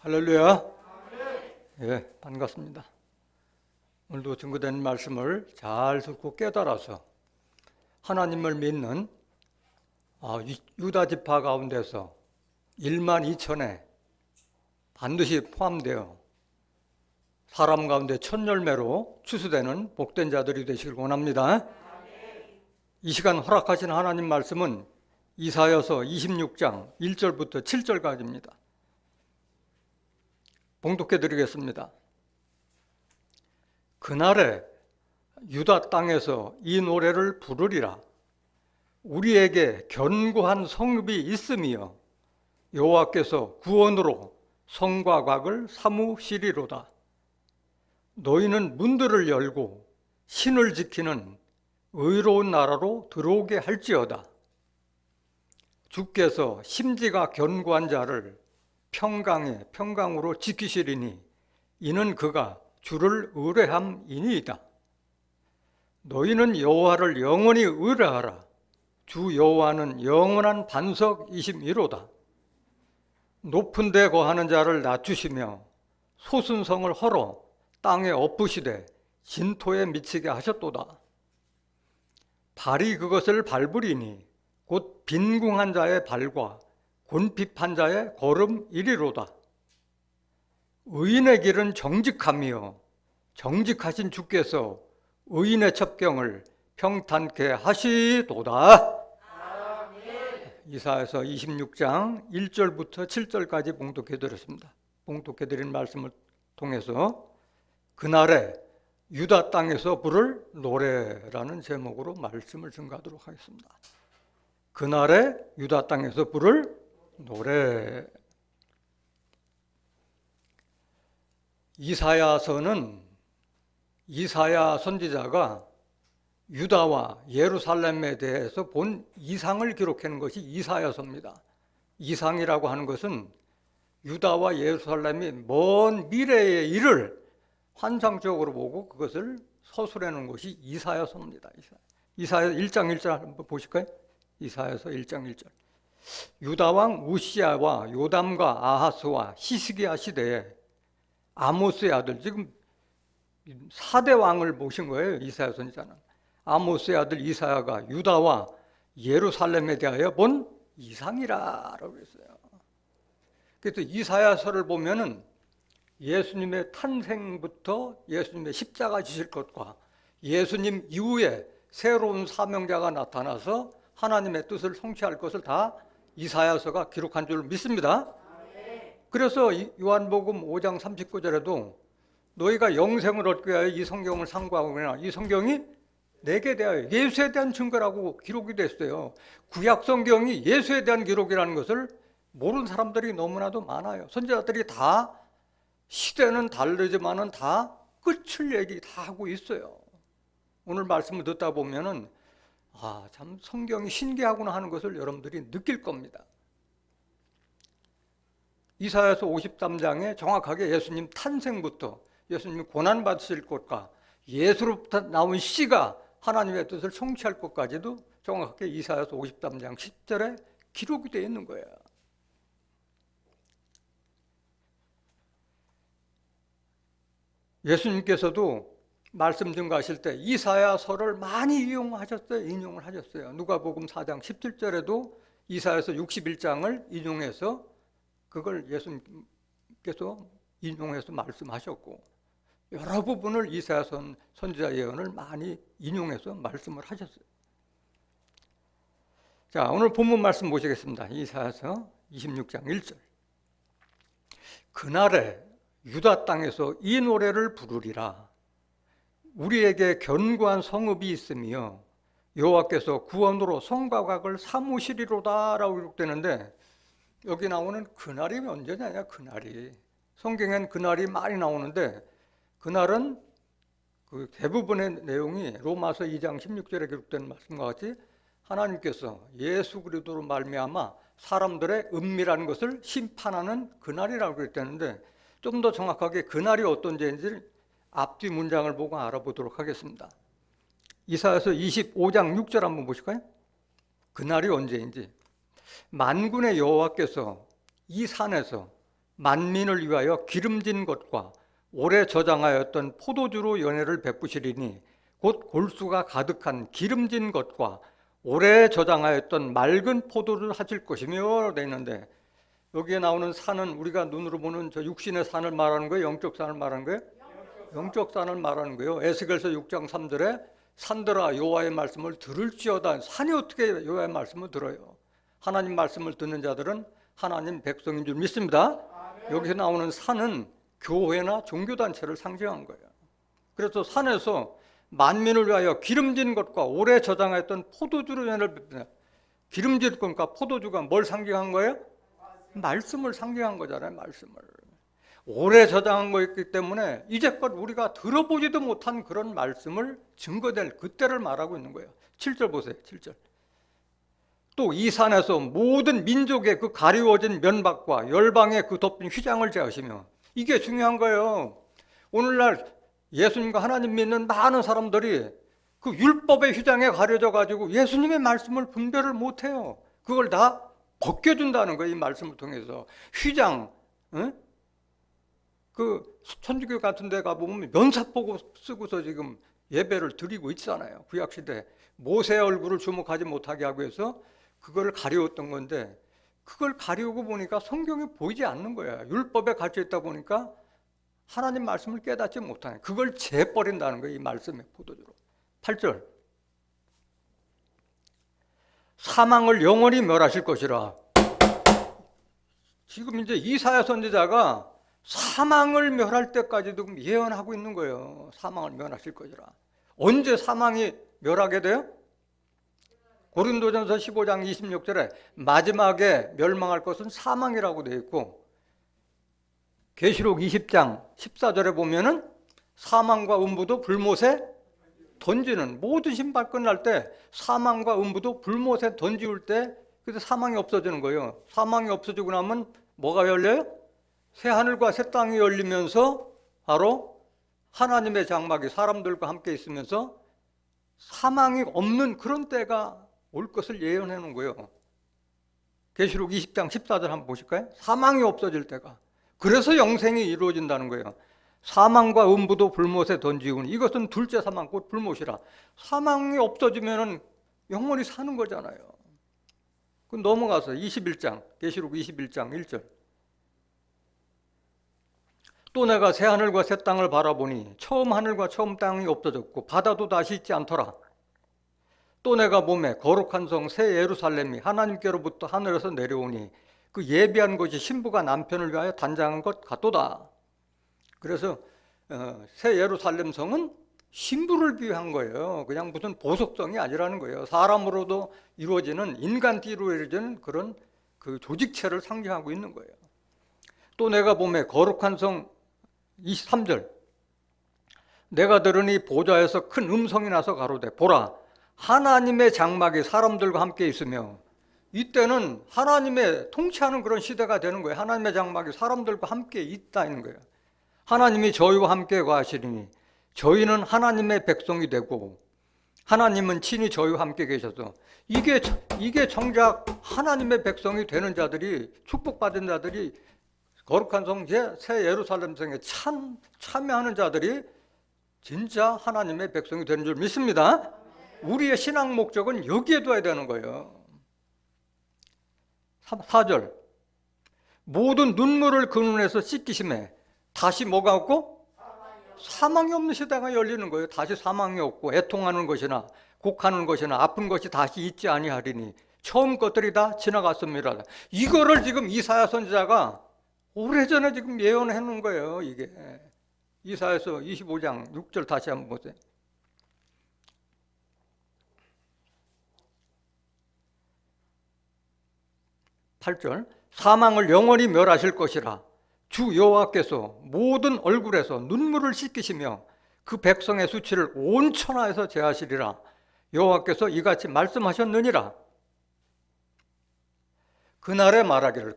할렐루야. 예, 반갑습니다. 오늘도 증거된 말씀을 잘 듣고 깨달아서 하나님을 믿는 유다 지파 가운데서 1만 2천에 반드시 포함되어 사람 가운데 첫 열매로 추수되는 복된 자들이 되시길 원합니다. 이 시간 허락하신 하나님 말씀은 이사야서 26장 1절부터 7절까지입니다. 봉독해 드리겠습니다. 그날에 유다 땅에서 이 노래를 부르리라. 우리에게 견고한 성읍이 있으며 여호와께서 구원으로 성과 곽을 삼으시리로다. 너희는 문들을 열고 신을 지키는 의로운 나라로 들어오게 할지어다. 주께서 심지가 견고한 자를 평강에 평강으로 지키시리니 이는 그가 주를 의뢰함이니이다. 너희는 여호와를 영원히 의뢰하라. 주 여호와는 영원한 반석이심이로다. 높은 데 거하는 자를 낮추시며 솟은 성을 헐어 땅에 엎으시되 진토에 미치게 하셨도다. 발이 그것을 밟으리니 곧 빈궁한 자의 발과 곤핍한 자의 걸음이리로다. 의인의 길은 정직하며 정직하신 주께서 의인의 첩경을 평탄케 하시도다. 이사야서 26장 1절부터 7절까지 봉독해 드렸습니다. 봉독해 드린 말씀을 통해서 그날에 유다 땅에서 부를 노래라는 제목으로 말씀을 증거하도록 하겠습니다. 그날에 유다 땅에서 부를 노래. 이사야서는 이사야 선지자가 유다와 예루살렘에 대해서 본 이상을 기록하는 것이 이사야서입니다. 이상이라고 하는 것은 유다와 예루살렘이 먼 미래의 일을 환상적으로 보고 그것을 서술해 놓은 것이 이사야서입니다. 이사야 1장 1절 한번 보실까요? 이사야서 1장 1절. 유다 왕 우시야와 요담과 아하스와 히스기야 시대에 아모스의 아들, 지금 4대 왕을 모신 거예요. 이사야 선지자는. 아모스의 아들 이사야가 유다와 예루살렘에 대하여 본 이상이라고 했어요. 그래서 이사야서를 보면은 예수님의 탄생부터 예수님의 십자가 지실 것과 예수님 이후에 새로운 사명자가 나타나서 하나님의 뜻을 성취할 것을 다 이사야서가 기록한 줄 믿습니다. 그래서 요한복음 5장 39절에도 너희가 영생을 얻기 위하여 이 성경을 상고하거나 이 성경이 내게 대하여 예수에 대한 증거라고 기록이 됐어요. 구약 성경이 예수에 대한 기록이라는 것을 모르는 사람들이 너무나도 많아요. 선지자들이 다 시대는 다르지만은 다 끝을 얘기 다 하고 있어요. 오늘 말씀을 듣다 보면은 참 성경이 신기하구나 하는 것을 여러분들이 느낄 겁니다. 이사야서 53장에 정확하게 예수님 탄생부터 예수님이 고난받으실 것과 예수로부터 나온 씨가 하나님의 뜻을 성취할 것까지도 정확하게 이사야서 53장 10절에 기록이 되어 있는 거예요. 예수님께서도 말씀 증거하실 때 이사야서를 많이 인용을 하셨어요. 누가복음 4장 17절에도 이사야서 61장을 인용해서 그걸 예수님께서 인용해서 말씀하셨고 여러 부분을 이사야 선지자 예언을 많이 인용해서 말씀을 하셨어요. 자, 오늘 본문 말씀 보시겠습니다. 이사야서 26장 1절. 그날에 유다 땅에서 이 노래를 부르리라. 우리에게 견고한 성읍이 있으며 여호와께서 구원으로 성과 곽을 삼으시리로다 라고 기록되는데 여기 나오는 그날이 언제냐? 그날이 성경엔 그날이 많이 나오는데 그날은 그 대부분의 내용이 로마서 2장 16절에 기록된 말씀과 같이 하나님께서 예수 그리스도로 말미암아 사람들의 은밀한 것을 심판하는 그날이라고 그랬다는데 좀 더 정확하게 그날이 어떤 죄인지 앞뒤 문장을 보고 알아보도록 하겠습니다. 이사야서 25장 6절 한번 보실까요? 그날이 언제인지. 만군의 여호와께서 이 산에서 만민을 위하여 기름진 것과 오래 저장하였던 포도주로 연회를 베푸시리니 곧 골수가 가득한 기름진 것과 오래 저장하였던 맑은 포도를 하실 것이며 되어 있는데, 여기에 나오는 산은 우리가 눈으로 보는 저 육신의 산을 말하는 거예요? 영적 산을 말하는 거예요? 영적 산을 말하는 거예요. 에스겔서 6장 3절에 산들아 여호와의 말씀을 들을지어다. 산이 어떻게 여호와의 말씀을 들어요? 하나님 말씀을 듣는 자들은 하나님 백성인 줄 믿습니다. 여기서 나오는 산은 교회나 종교단체를 상징한 거예요. 그래서 산에서 만민을 위하여 기름진 것과 오래 저장했던 포도주로 연을 베푸시니, 기름진 것과 포도주가 뭘 상징한 거예요? 말씀을 상징한 거잖아요. 말씀을 오래 저장한 거였기 때문에 이제껏 우리가 들어보지도 못한 그런 말씀을 증거될 그때를 말하고 있는 거예요. 7절 보세요. 7절. 또 이 산에서 모든 민족의 그 가리워진 면박과 열방의 그 덮인 휘장을 제하시며, 이게 중요한 거예요. 오늘날 예수님과 하나님 믿는 많은 사람들이 그 율법의 휘장에 가려져 가지고 예수님의 말씀을 분별을 못해요. 그걸 다 벗겨준다는 거예요. 이 말씀을 통해서. 휘장, 응? 그 천주교 같은 데 가보면 면사포고 쓰고서 지금 예배를 드리고 있잖아요. 구약시대 모세의 얼굴을 주목하지 못하게 하기 위해서 그걸 가려웠던 건데, 그걸 가리우고 보니까 성경이 보이지 않는 거야. 율법에 갇혀 있다 보니까 하나님 말씀을 깨닫지 못하네. 그걸 재버린다는 거예요. 이 말씀의 포도주로. 8절. 사망을 영원히 멸하실 것이라. 지금 이제 이사야 선지자가 사망을 멸할 때까지도 예언하고 있는 거예요. 사망을 멸하실 것이라. 언제 사망이 멸하게 돼요? 고린도전서 15장 26절에 마지막에 멸망할 것은 사망이라고 되어 있고, 계시록 20장 14절에 보면은 사망과 음부도 불못에 던지는, 모든 신발 끝날 때 사망과 음부도 불못에 던지울 때 그때 사망이 없어지는 거예요. 사망이 없어지고 나면 뭐가 열려요? 새 하늘과 새 땅이 열리면서 바로 하나님의 장막이 사람들과 함께 있으면서 사망이 없는 그런 때가 올 것을 예언해 놓은 거예요. 계시록 20장 14절 한번 보실까요? 사망이 없어질 때가. 그래서 영생이 이루어진다는 거예요. 사망과 음부도 불못에 던지우니, 이것은 둘째 사망 곧 불못이라. 사망이 없어지면은 영원히 사는 거잖아요. 그럼 넘어가서 21장, 계시록 21장 1절. 또 내가 새 하늘과 새 땅을 바라보니 처음 하늘과 처음 땅이 없어졌고 바다도 다시 있지 않더라. 또 내가 보매 거룩한 성 새 예루살렘이 하나님께로부터 하늘에서 내려오니 그 예비한 것이 신부가 남편을 위하여 단장한 것 같도다. 그래서 새 예루살렘 성은 신부를 비유한 거예요. 그냥 무슨 보석성이 아니라는 거예요. 사람으로도 이루어지는, 인간띠로 이루어지는 그런 그 조직체를 상징하고 있는 거예요. 또 내가 보매 거룩한 성 23절. 내가 들으니 보좌에서 큰 음성이 나서 가로되 보라, 하나님의 장막이 사람들과 함께 있으며, 이때는 하나님의 통치하는 그런 시대가 되는 거예요. 하나님의 장막이 사람들과 함께 있다는 거예요. 하나님이 저희와 함께 거하시리니 저희는 하나님의 백성이 되고 하나님은 친히 저희와 함께 계셔서, 이게 정작 하나님의 백성이 되는 자들이, 축복받은 자들이, 거룩한 성 새 예루살렘 성에 참여하는 자들이 진짜 하나님의 백성이 되는 줄 믿습니다. 우리의 신앙 목적은 여기에 둬야 되는 거예요. 4절. 모든 눈물을 그 눈에서 씻기심에 다시 뭐가 없고? 사망이 없는 시대가 열리는 거예요. 다시 사망이 없고 애통하는 것이나 곡하는 것이나 아픈 것이 다시 있지 아니하리니 처음 것들이 다 지나갔습니다. 이거를 지금 이사야 선지자가 오래전에 지금 예언해 놓은 거예요. 이게 이사야서 25장 6절 다시 한번 보세요. 8절. 사망을 영원히 멸하실 것이라. 주 여호와께서 모든 얼굴에서 눈물을 씻기시며 그 백성의 수치를 온 천하에서 제하시리라. 여호와께서 이같이 말씀하셨느니라. 그날에 말하기를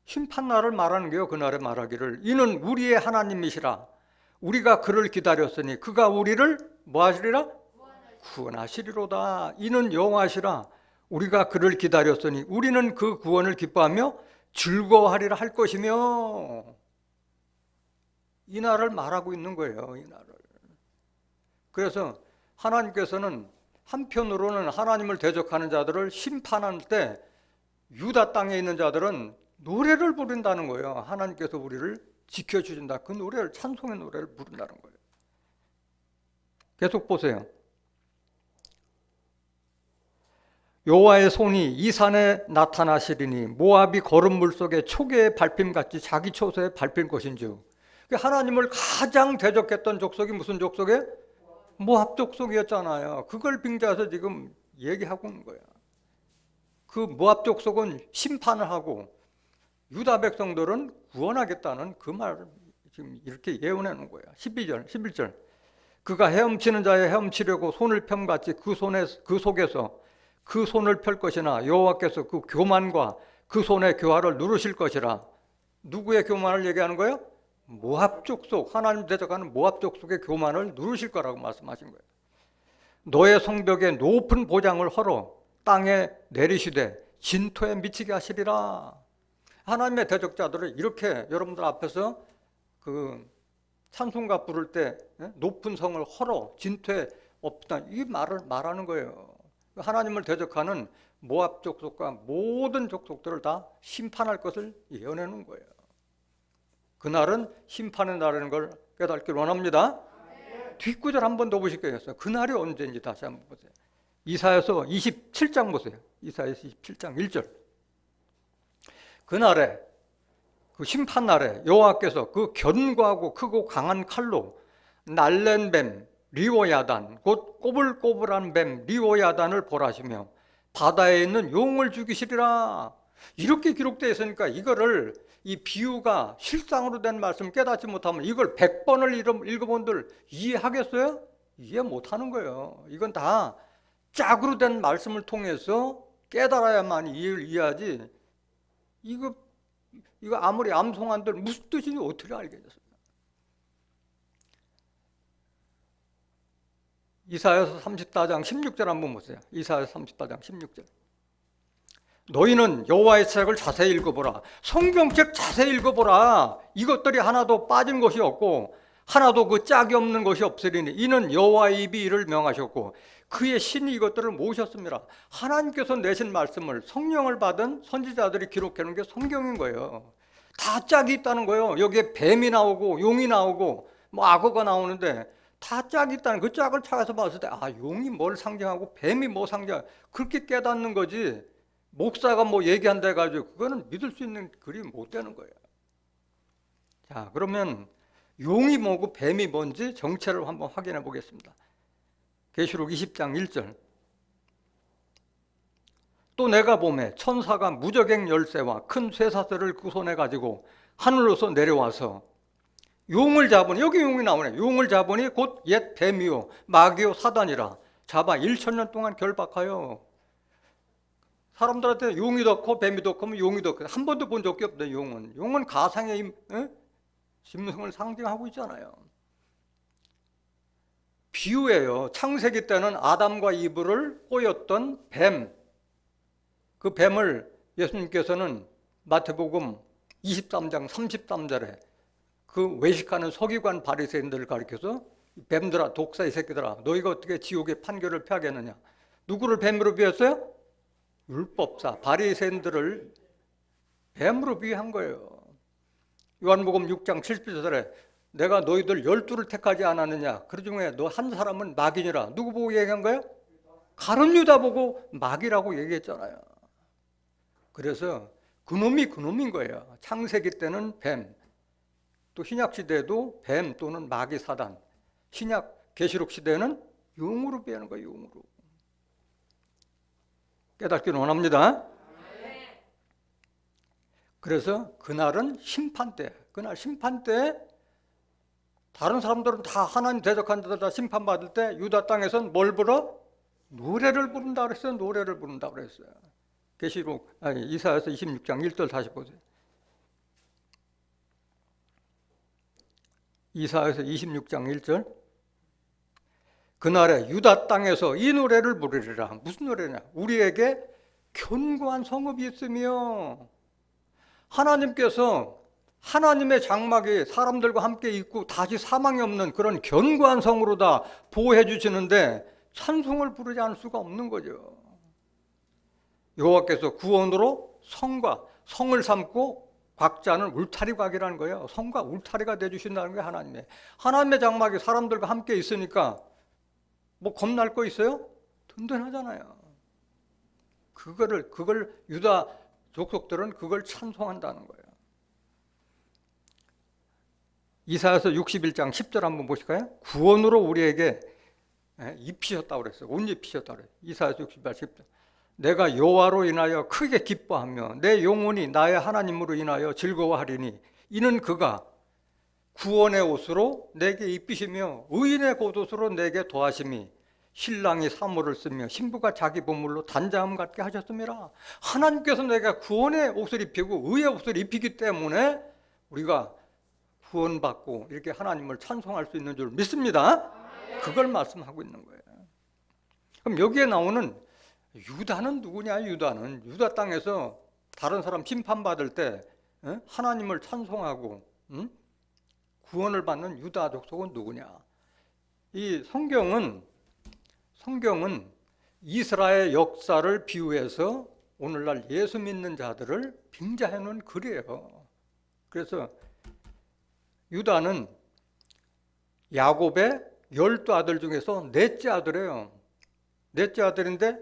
심판날을 말하는 게요. 그날에 말하기를 이는 우리의 하나님이시라. 우리가 그를 기다렸으니 그가 우리를 뭐 하시리라? 구원하시리로다. 이는 여호와시라. 우리가 그를 기다렸으니 우리는 그 구원을 기뻐하며 즐거워하리라 할 것이며, 이 날을 말하고 있는 거예요. 이 날을. 그래서 하나님께서는 한편으로는 하나님을 대적하는 자들을 심판할 때 유다 땅에 있는 자들은 노래를 부른다는 거예요. 하나님께서 우리를 지켜주신다. 그 노래를, 찬송의 노래를 부른다는 거예요. 계속 보세요. 여호와의 손이 이 산에 나타나시리니 모압이 거름물 속에 초계의 밟힘같이 자기 처소에 밟힐 것인즉. 하나님을 가장 대적했던 족속이 무슨 족속이에요? 모압 족속이었잖아요. 그걸 빙자해서 지금 얘기하고 있는 거야. 그 모압 족속은 심판을 하고 유다 백성들은 구원하겠다는 그 말을 지금 이렇게 예언해 놓은 거야. 11절. 그가 헤엄치는 자의 헤엄치려고 손을 펴같이 그 속에서 그 손을 펼 것이나 여호와께서 그 교만과 그 손의 교활을 누르실 것이라. 누구의 교만을 얘기하는 거예요? 모압 족속, 하나님 대적하는 모압 족속의 교만을 누르실 거라고 말씀하신 거예요. 너의 성벽에 높은 보장을 헐어 땅에 내리시되 진토에 미치게 하시리라. 하나님의 대적자들을 이렇게 여러분들 앞에서 그 찬송가 부를 때 높은 성을 헐어 진토에 없다, 이 말을 말하는 거예요. 하나님을 대적하는 모압 족속과 모든 족속들을 다 심판할 것을 예언해 놓은 거예요. 그날은 심판의 날이라는 걸 깨닫길 원합니다. 뒷구절 한 번 더 보실게요. 그날이 언제인지 다시 한번 보세요. 이사야서 27장 보세요. 이사야서 27장 1절. 그날에, 그 심판날에 여호와께서 그 견고하고 크고 강한 칼로 날랜 뱀 리오야단, 곧 꼬불꼬불한 뱀 리오야단을 벌하시며 바다에 있는 용을 죽이시리라. 이렇게 기록되어 있으니까 이거를, 이 비유가 실상으로 된 말씀 깨닫지 못하면 이걸 100번을 읽어본들 이해하겠어요? 이해 못하는 거예요. 이건 다 짝으로 된 말씀을 통해서 깨달아야만 이해하지, 이거 아무리 암송한들 무슨 뜻인지 어떻게 알겠어요? 이사야서 34장 16절 한번 보세요. 이사야서 34장 16절. 너희는 여호와의 책을 자세히 읽어보라. 성경책 자세히 읽어보라. 이것들이 하나도 빠진 것이 없고 하나도 그 짝이 없는 것이 없으리니 이는 여호와의 입이 이를 명하셨고 그의 신이 이것들을 모으셨습니다. 하나님께서 내신 말씀을 성령을 받은 선지자들이 기록해 놓은 게 성경인 거예요. 다 짝이 있다는 거예요. 여기에 뱀이 나오고 용이 나오고 뭐 악어가 나오는데 다 짝이 있다는, 그 짝을 찾아서 봤을 때 용이 뭘 상징하고 뱀이 뭐 상징하고 그렇게 깨닫는 거지, 목사가 뭐 얘기한다 해가지고 그거는 믿을 수 있는 글이 못 되는 거예요. 자, 그러면 용이 뭐고 뱀이 뭔지 정체를 한번 확인해 보겠습니다. 계시록 20장 1절. 또 내가 보매 천사가 무저갱 열쇠와 큰 쇠사슬을 그 손에 가지고 하늘로서 내려와서 용을 잡으니, 여기 용이 나오네. 용을 잡으니 곧 옛 뱀이요 마귀요 사단이라 잡아 1000년 동안 결박하여. 사람들한테 용이 더 커 뱀이 더 크면 용이 더 커. 한 번도 본 적이 없네. 용은 가상의 짐승을 상징하고 있잖아요. 비유예요. 창세기 때는 아담과 이브를 꼬였던 뱀, 그 뱀을 예수님께서는 마태복음 23장 33절에 그 외식하는 서기관 바리새인들을 가리켜서 뱀들아, 독사 이 새끼들아, 너희가 어떻게 지옥의 판결을 피하겠느냐. 누구를 뱀으로 비웠어요? 율법사 바리새인들을 뱀으로 비유한 거예요. 요한복음 6장 7절에 내가 너희들 12를 택하지 않았느냐, 그 중에 너 한 사람은 마귀니라. 누구 보고 얘기한 거예요? 가룟 유다 보고 마귀라고 얘기했잖아요. 그래서 그놈인 거예요. 창세기 때는 뱀, 또 신약 시대에도 뱀 또는 마귀 사단, 신약 계시록 시대에는 용으로 비하는 거예요. 용으로. 깨닫기를 원합니다. 그래서 그날은 심판 때, 그날 심판 때 다른 사람들은 다 하나님 대적한 자들 다 심판받을 때 유다 땅에서는 뭘 불어? 노래를 부른다 그랬어요. 노래를 부른다 그랬어요. 계시록 이사야서 26장 1절 다시 보세요. 이사야서 26장 1절. 그날에 유다 땅에서 이 노래를 부르리라. 무슨 노래냐? 우리에게 견고한 성읍이 있으며 하나님께서 하나님의 장막이 사람들과 함께 있고 다시 사망이 없는 그런 견고한 성으로 다 보호해 주시는데 찬송을 부르지 않을 수가 없는 거죠. 여호와께서 구원으로 성을 삼고 각자는 울타리각이라는 거예요. 성과 울타리가 되주신다는 게 하나님의 장막이 사람들과 함께 있으니까 뭐 겁날 거 있어요? 든든하잖아요. 그걸 유다 족속들은 그걸 찬송한다는 거예요. 이사야서 61장 10절 한번 보실까요? 구원으로 우리에게 입히셨다고 그랬어요. 옷 입히셨다고 그랬어요. 이사야서 61장 10절. 내가 여호와로 인하여 크게 기뻐하며 내 영혼이 나의 하나님으로 인하여 즐거워하리니 이는 그가 구원의 옷으로 내게 입히시며 의인의 겉옷으로 내게 도하심이 신랑이 사모를 쓰며 신부가 자기 보물로 단장함 갖게 하셨습니다. 하나님께서 내가 구원의 옷을 입히고 의의 옷을 입히기 때문에 우리가 구원받고 이렇게 하나님을 찬송할 수 있는 줄 믿습니다. 그걸 말씀하고 있는 거예요. 그럼 여기에 나오는 유다는 누구냐? 유다 땅에서 다른 사람 심판받을 때 하나님을 찬송하고 구원을 받는 유다 족속은 누구냐? 이 성경은 이스라엘 역사를 비유해서 오늘날 예수 믿는 자들을 빙자해 놓은 글이에요. 그래서 유다는 야곱의 12아들 중에서 넷째 아들이에요. 넷째 아들인데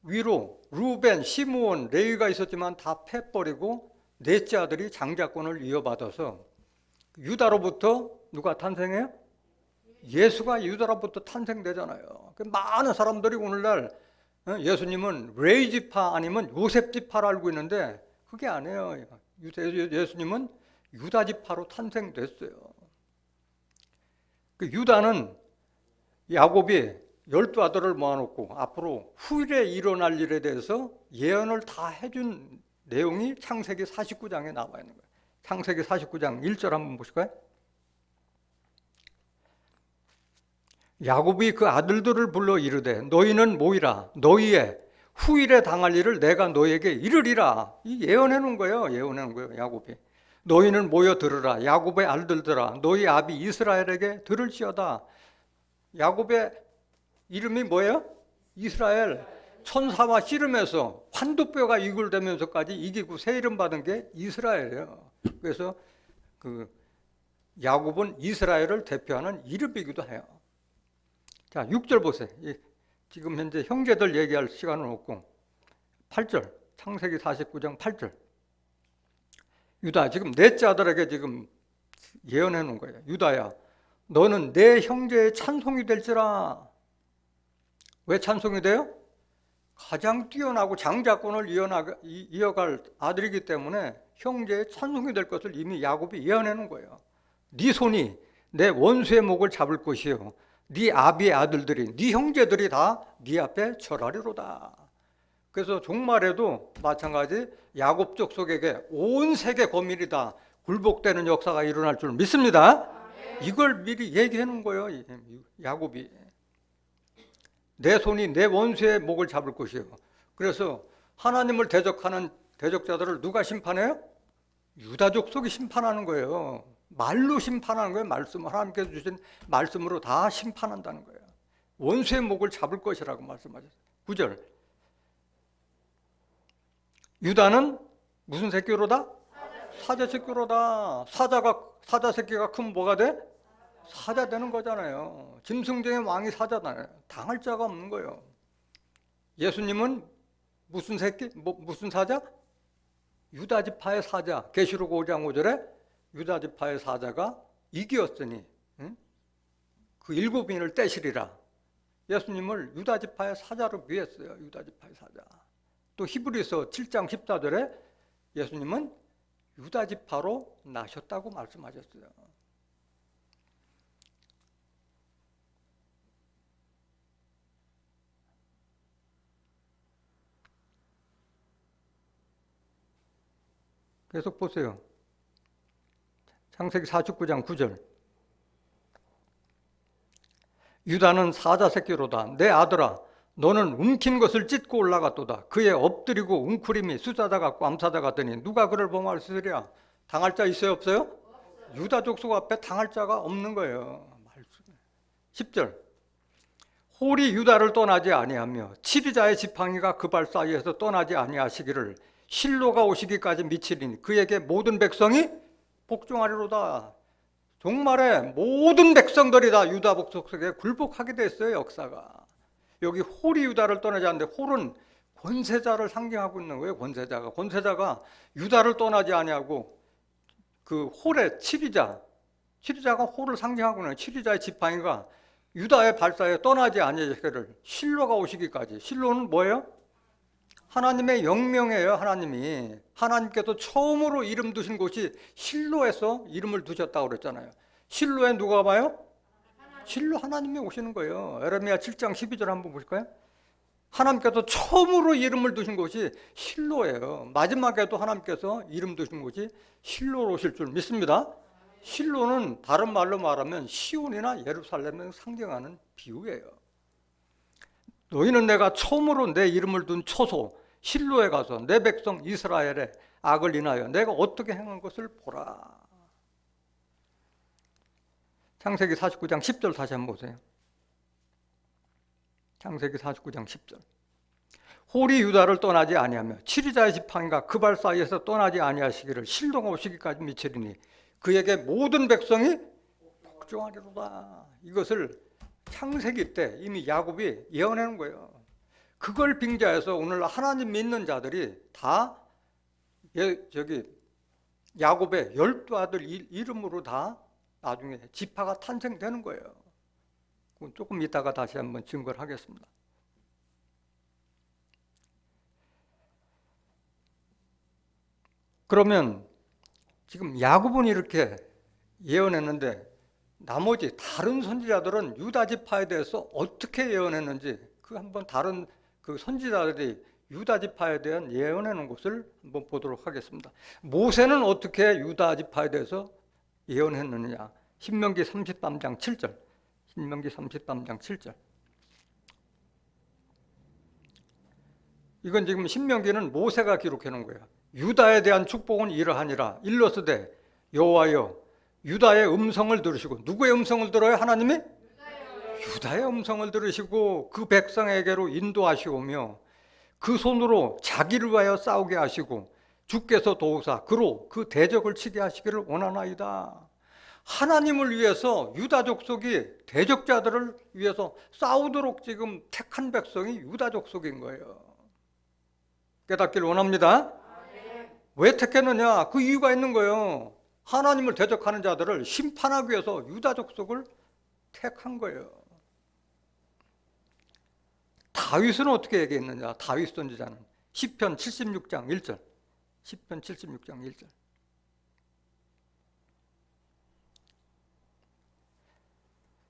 위로 루벤, 시므온, 레위가 있었지만 다 패버리고 넷째 아들이 장자권을 이어받아서 유다로부터 누가 탄생해요? 예수가 유다로부터 탄생되잖아요. 많은 사람들이 오늘날 예수님은 레위지파 아니면 요셉지파를 알고 있는데 그게 아니에요. 예수님은 유다지파로 탄생됐어요. 유다는 야곱이 12아들을 모아놓고 앞으로 후일에 일어날 일에 대해서 예언을 다 해준 내용이 창세기 49장에 나와 있는 거예요. 창세기 49장 1절 한번 보실까요? 야곱이 그 아들들을 불러 이르되 너희는 모이라 너희의 후일에 당할 일을 내가 너희에게 이르리라. 이 예언해 놓은 거예요. 야곱이. 너희는 모여 들으라. 야곱의 아들들아 너희 아비 이스라엘에게 들을지어다. 야곱의 이름이 뭐예요? 이스라엘. 천사와 씨름해서 환도뼈가 이굴되면서까지 이기고 새 이름 받은 게 이스라엘이에요. 그래서 그 야곱은 이스라엘을 대표하는 이름이기도 해요. 자, 6절 보세요. 지금 현재 형제들 얘기할 시간은 없고 8절, 창세기 49장 8절. 유다, 지금 넷째 아들에게 지금 예언해 놓은 거예요. 유다야, 너는 내 형제의 찬송이 될지라. 왜 찬송이 돼요? 가장 뛰어나고 장자권을 이어갈 아들이기 때문에 형제의 찬송이 될 것을 이미 야곱이 예언해 놓은 거예요. 네 손이 내 원수의 목을 잡을 것이요 네 아비의 아들들이 네 형제들이 다 네 앞에 절하리로다. 그래서 종말에도 마찬가지 야곱 족속에게 온 세계 거민이 다 굴복되는 역사가 일어날 줄 믿습니다. 이걸 미리 얘기해 놓은 거예요. 야곱이. 내 손이 내 원수의 목을 잡을 것이요. 그래서 하나님을 대적하는 대적자들을 누가 심판해요? 유다 족속이 심판하는 거예요. 말로 심판하는 거예요. 말씀을 하나님께서 주신 말씀으로 다 심판한다는 거예요. 원수의 목을 잡을 것이라고 말씀하셨어요. 9절. 유다는 무슨 새끼로다? 사자 새끼로다. 사자 새끼가 크면 뭐가 돼? 사자 되는 거잖아요. 짐승중의 왕이 사자잖아요. 당할 자가 없는 거예요. 예수님은 무슨 새끼? 무슨 사자? 유다지파의 사자. 계시록 5장 5절에 유다지파의 사자가 이기었으니 그 7인을 떼시리라. 예수님을 유다지파의 사자로 비했어요. 유다지파의 사자. 또 히브리서 7장 14절에 예수님은 유다지파로 나셨다고 말씀하셨어요. 계속 보세요. 창세기 49장 9절. 유다는 사자 새끼로다. 내 아들아, 너는 움킨 것을 찢고 올라갔도다. 그의 엎드리고 웅크림이 수사자 같고 암사자 같더니 누가 그를 범할 수 있으랴. 당할 자 있어요, 없어요? 유다 족속 앞에 당할 자가 없는 거예요. 10절. 홀이 유다를 떠나지 아니하며 치리자의 지팡이가 그 발 사이에서 떠나지 아니하시기를 실로가 오시기까지 미치리니 그에게 모든 백성이 복종하리로다. 종말에 모든 백성들이 다 유다 족속에 굴복하게 됐어요, 역사가. 여기 홀이 유다를 떠나지 않는데 홀은 권세자를 상징하고 있는 거예요. 권세자가 유다를 떠나지 아니하고 그 홀의 치리자가 홀을 상징하고 있는 치리자의 지팡이가 유다의 발사에 떠나지 아니하시기를 실로가 오시기까지. 실로는 뭐예요? 하나님의 영명이에요. 하나님께서 처음으로 이름 두신 곳이 실로에서 이름을 두셨다고 그랬잖아요. 실로에 누가 봐요? 실로 하나님이 오시는 거예요. 에레미야 7장 12절 한번 보실까요? 하나님께서 처음으로 이름을 두신 곳이 실로예요. 마지막에도 하나님께서 이름 두신 곳이 실로로 오실 줄 믿습니다. 실로는 다른 말로 말하면 시온이나 예루살렘을 상징하는 비유예요. 너희는 내가 처음으로 내 이름을 둔 초소 실로에 가서 내 백성 이스라엘의 악을 인하여 내가 어떻게 행한 것을 보라. 창세기 49장 10절 다시 한번 보세요. 창세기 49장 10절. 홀이 유다를 떠나지 아니하며 치리자의 지팡이가 그 발 사이에서 떠나지 아니하시기를 실로가 오시기까지 미치리니 그에게 모든 백성이 복종하리로다. 이것을 창세기 때 이미 야곱이 예언하는 거예요. 그걸 빙자해서 오늘 하나님 믿는 자들이 다 야곱의 12아들 이름으로 다 나중에 지파가 탄생되는 거예요. 조금 이따가 다시 한번 증거를 하겠습니다. 그러면 지금 야곱은 이렇게 예언했는데 나머지 다른 선지자들은 유다 지파에 대해서 어떻게 예언했는지 한번 다른 그 선지자들이 유다 지파에 대한 예언하는 것을 한번 보도록 하겠습니다. 모세는 어떻게 유다 지파에 대해서 예언했느냐? 신명기 33장 7절. 신명기 33장 7절. 이건 지금 신명기는 모세가 기록해 놓은 거예요. 유다에 대한 축복은 이러하니라. 일러스되 여호와여 유다의 음성을 들으시고. 누구의 음성을 들어요? 하나님이? 유다의 음성을 들으시고 그 백성에게로 인도하시오며 그 손으로 자기를 위하여 싸우게 하시고 주께서 도우사 그로 그 대적을 치게 하시기를 원하나이다. 하나님을 위해서 유다 족속이 대적자들을 위해서 싸우도록 지금 택한 백성이 유다 족속인 거예요. 깨닫기를 원합니다. 왜 택했느냐? 그 이유가 있는 거예요. 하나님을 대적하는 자들을 심판하기 위해서 유다 족속을 택한 거예요. 다윗은 어떻게 얘기했느냐? 다윗 선지자는 시편 76장 1절. 시편 76장 1절.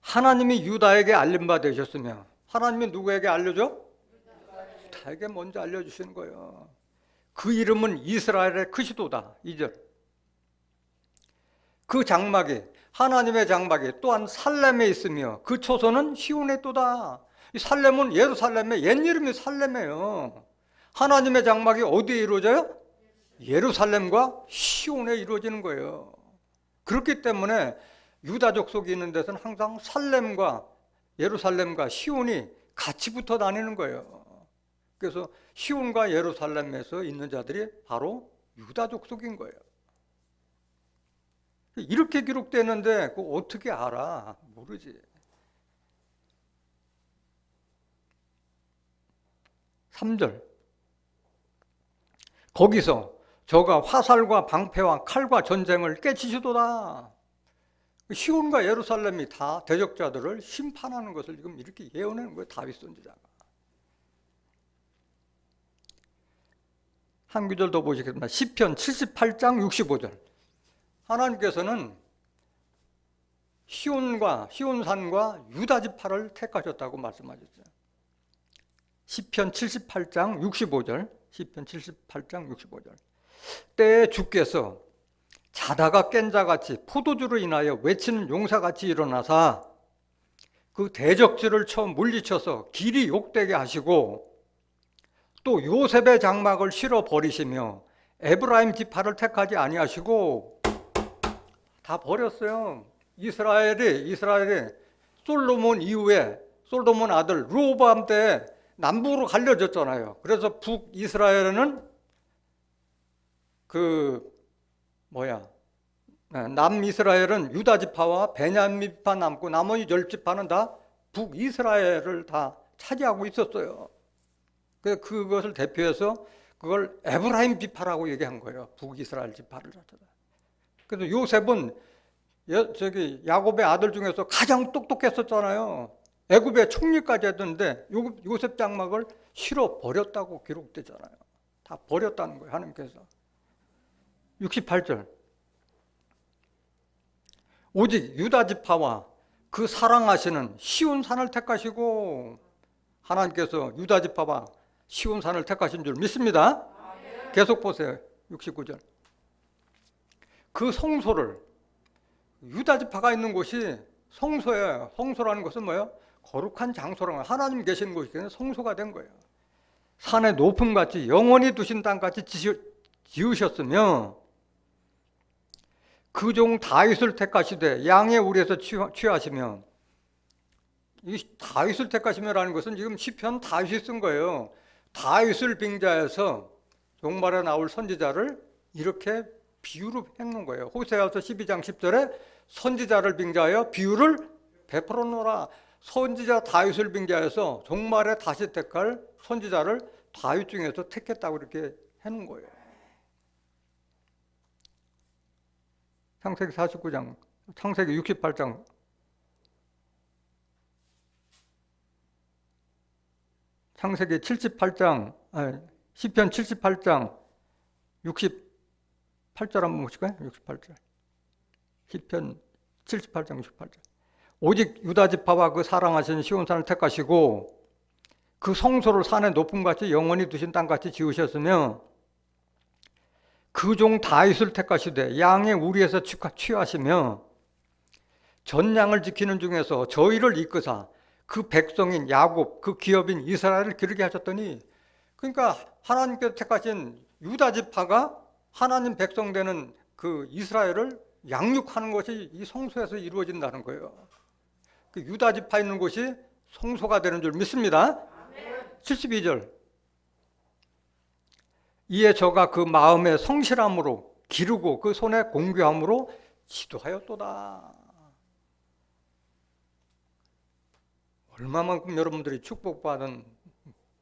하나님이 유다에게 알림바 되셨으며 하나님이 누구에게 알려줘? 유다에게 먼저 알려주시는 거예요. 그 이름은 이스라엘의 크시도다. 2절. 그 장막이 하나님의 장막이 또한 살렘에 있으며 그 초소는 시온에 또다. 이 살렘은 예루살렘의 옛 이름이 살렘이에요. 하나님의 장막이 어디에 이루어져요? 예루살렘과 시온에 이루어지는 거예요. 그렇기 때문에 유다 족속이 있는 데서는 항상 살렘과 예루살렘과 시온이 같이 붙어 다니는 거예요. 그래서 시온과 예루살렘에서 있는 자들이 바로 유다 족속인 거예요. 이렇게 기록되는데 그거 어떻게 알아? 모르지. 3절. 거기서 저가 화살과 방패와 칼과 전쟁을 깨치시도다. 시온과 예루살렘이 다 대적자들을 심판하는 것을 지금 이렇게 예언하는 거예요. 다윗 선지자가. 한 구절 더 보시겠습니다. 시편 78장 65절. 하나님께서는 시온산과 유다 지파를 택하셨다고 말씀하셨어요. 시편 78장 65절. 시편 78장 65절. 때에 주께서 자다가 깬 자같이 포도주로 인하여 외치는 용사같이 일어나사 그 대적들을 처음 물리쳐서 길이 욕되게 하시고 또 요셉의 장막을 실어 버리시며 에브라임 지파를 택하지 아니하시고 다 버렸어요. 이스라엘이 솔로몬 이후에 솔로몬 아들 르호보암 때 남북으로 갈려졌잖아요. 그래서 북이스라엘은 남이스라엘은 유다 지파와 베냐민 지파 남고 나머지 10지파는 다 북이스라엘을 다 차지하고 있었어요. 그것을 대표해서 그걸 에브라임 지파라고 얘기한 거예요. 북이스라엘 지파를. 그래서 요셉은 야곱의 아들 중에서 가장 똑똑했었잖아요. 애굽의 총리까지 했는데 요셉 장막을 실어 버렸다고 기록되잖아요. 다 버렸다는 거예요, 하나님께서. 68절. 오직 유다 지파와 그 사랑하시는 시온산을 택하시고, 하나님께서 유다 지파와 시온산을 택하신 줄 믿습니다. 계속 보세요. 69절. 그 성소를, 유다 지파가 있는 곳이 성소예요. 성소라는 것은 뭐예요? 거룩한 장소라는 거예요. 하나님 계신 곳이 성소가 된 거예요. 산의 높음같이 영원히 두신 땅같이 지으셨으며 그 종 다윗을 택하시되 양의 우리에서 취하시며, 이 다윗을 택하시며라는 것은 지금 시편 다윗이 쓴 거예요. 다윗을 빙자해서 종말에 나올 선지자를 이렇게 비유로 해놓은 거예요. 호세아서 12장 10절에 선지자를 빙자하여 비유를 베풀어 놓으라. 선지자 다윗을 빙자해서 종말에 다시 택할 선지자를 다윗 중에서 택했다고 이렇게 해놓은 거예요. 창세기 49장, 창세기 68장, 창세기 78장, 시편 78장 68절 한번 보실까요? 68절. 시편 78장 68절. 오직 유다 지파와 그 사랑하신 시온산을 택하시고 그 성소를 산의 높음같이 영원히 두신 땅같이 지으셨으며 그 종 다윗을 택하시되 양의 우리에서 취하시며 전양을 지키는 중에서 저희를 이끄사 그 백성인 야곱 그 기업인 이스라엘을 기르게 하셨더니, 그러니까 하나님께서 택하신 유다 지파가 하나님 백성 되는 그 이스라엘을 양육하는 것이 이 성소에서 이루어진다는 거예요. 그 유다 지파 있는 곳이 성소가 되는 줄 믿습니다. 72절. 이에 저가 그 마음의 성실함으로 기르고 그 손의 공교함으로 지도하였도다. 얼마만큼 여러분들이 축복받은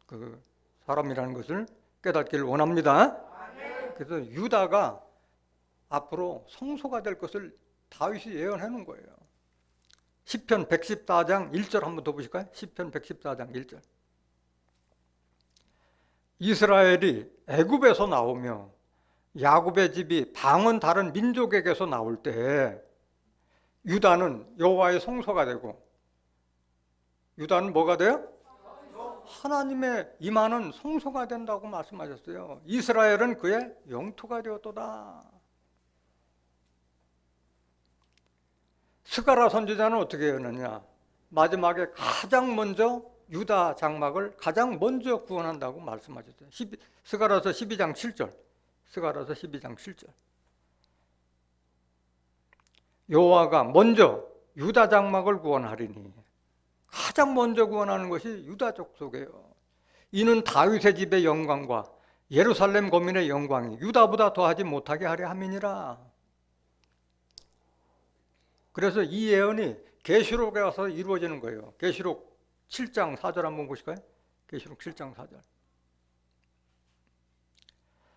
그 사람이라는 것을 깨닫기를 원합니다. 그래서 유다가 앞으로 성소가 될 것을 다윗이 예언해 놓은 거예요. 시편 114장 1절 한번 더 보실까요? 시편 114장 1절. 이스라엘이 애굽에서 나오며 야곱의 집이 방언 다른 민족에게서 나올 때 유다는 여호와의 성소가 되고, 유다는 뭐가 돼요? 하나님의 임하는 성소가 된다고 말씀하셨어요. 이스라엘은 그의 영토가 되었도다. 스가랴 선지자는 어떻게 했느냐? 마지막에 가장 먼저 유다 장막을 가장 먼저 구원한다고 말씀하셨어요. 스가랴서 12장 7절. 스가랴서 12장 7절. 여호와가 먼저 유다 장막을 구원하리니, 가장 먼저 구원하는 것이 유다 족속이에요. 이는 다윗의 집의 영광과 예루살렘 거민의 영광이 유다보다 더하지 못하게 하려 함이니라. 그래서 이 예언이 계시록에 와서 이루어지는 거예요. 계시록 7장 4절 한번 보실까요? 계시록 7장 4절.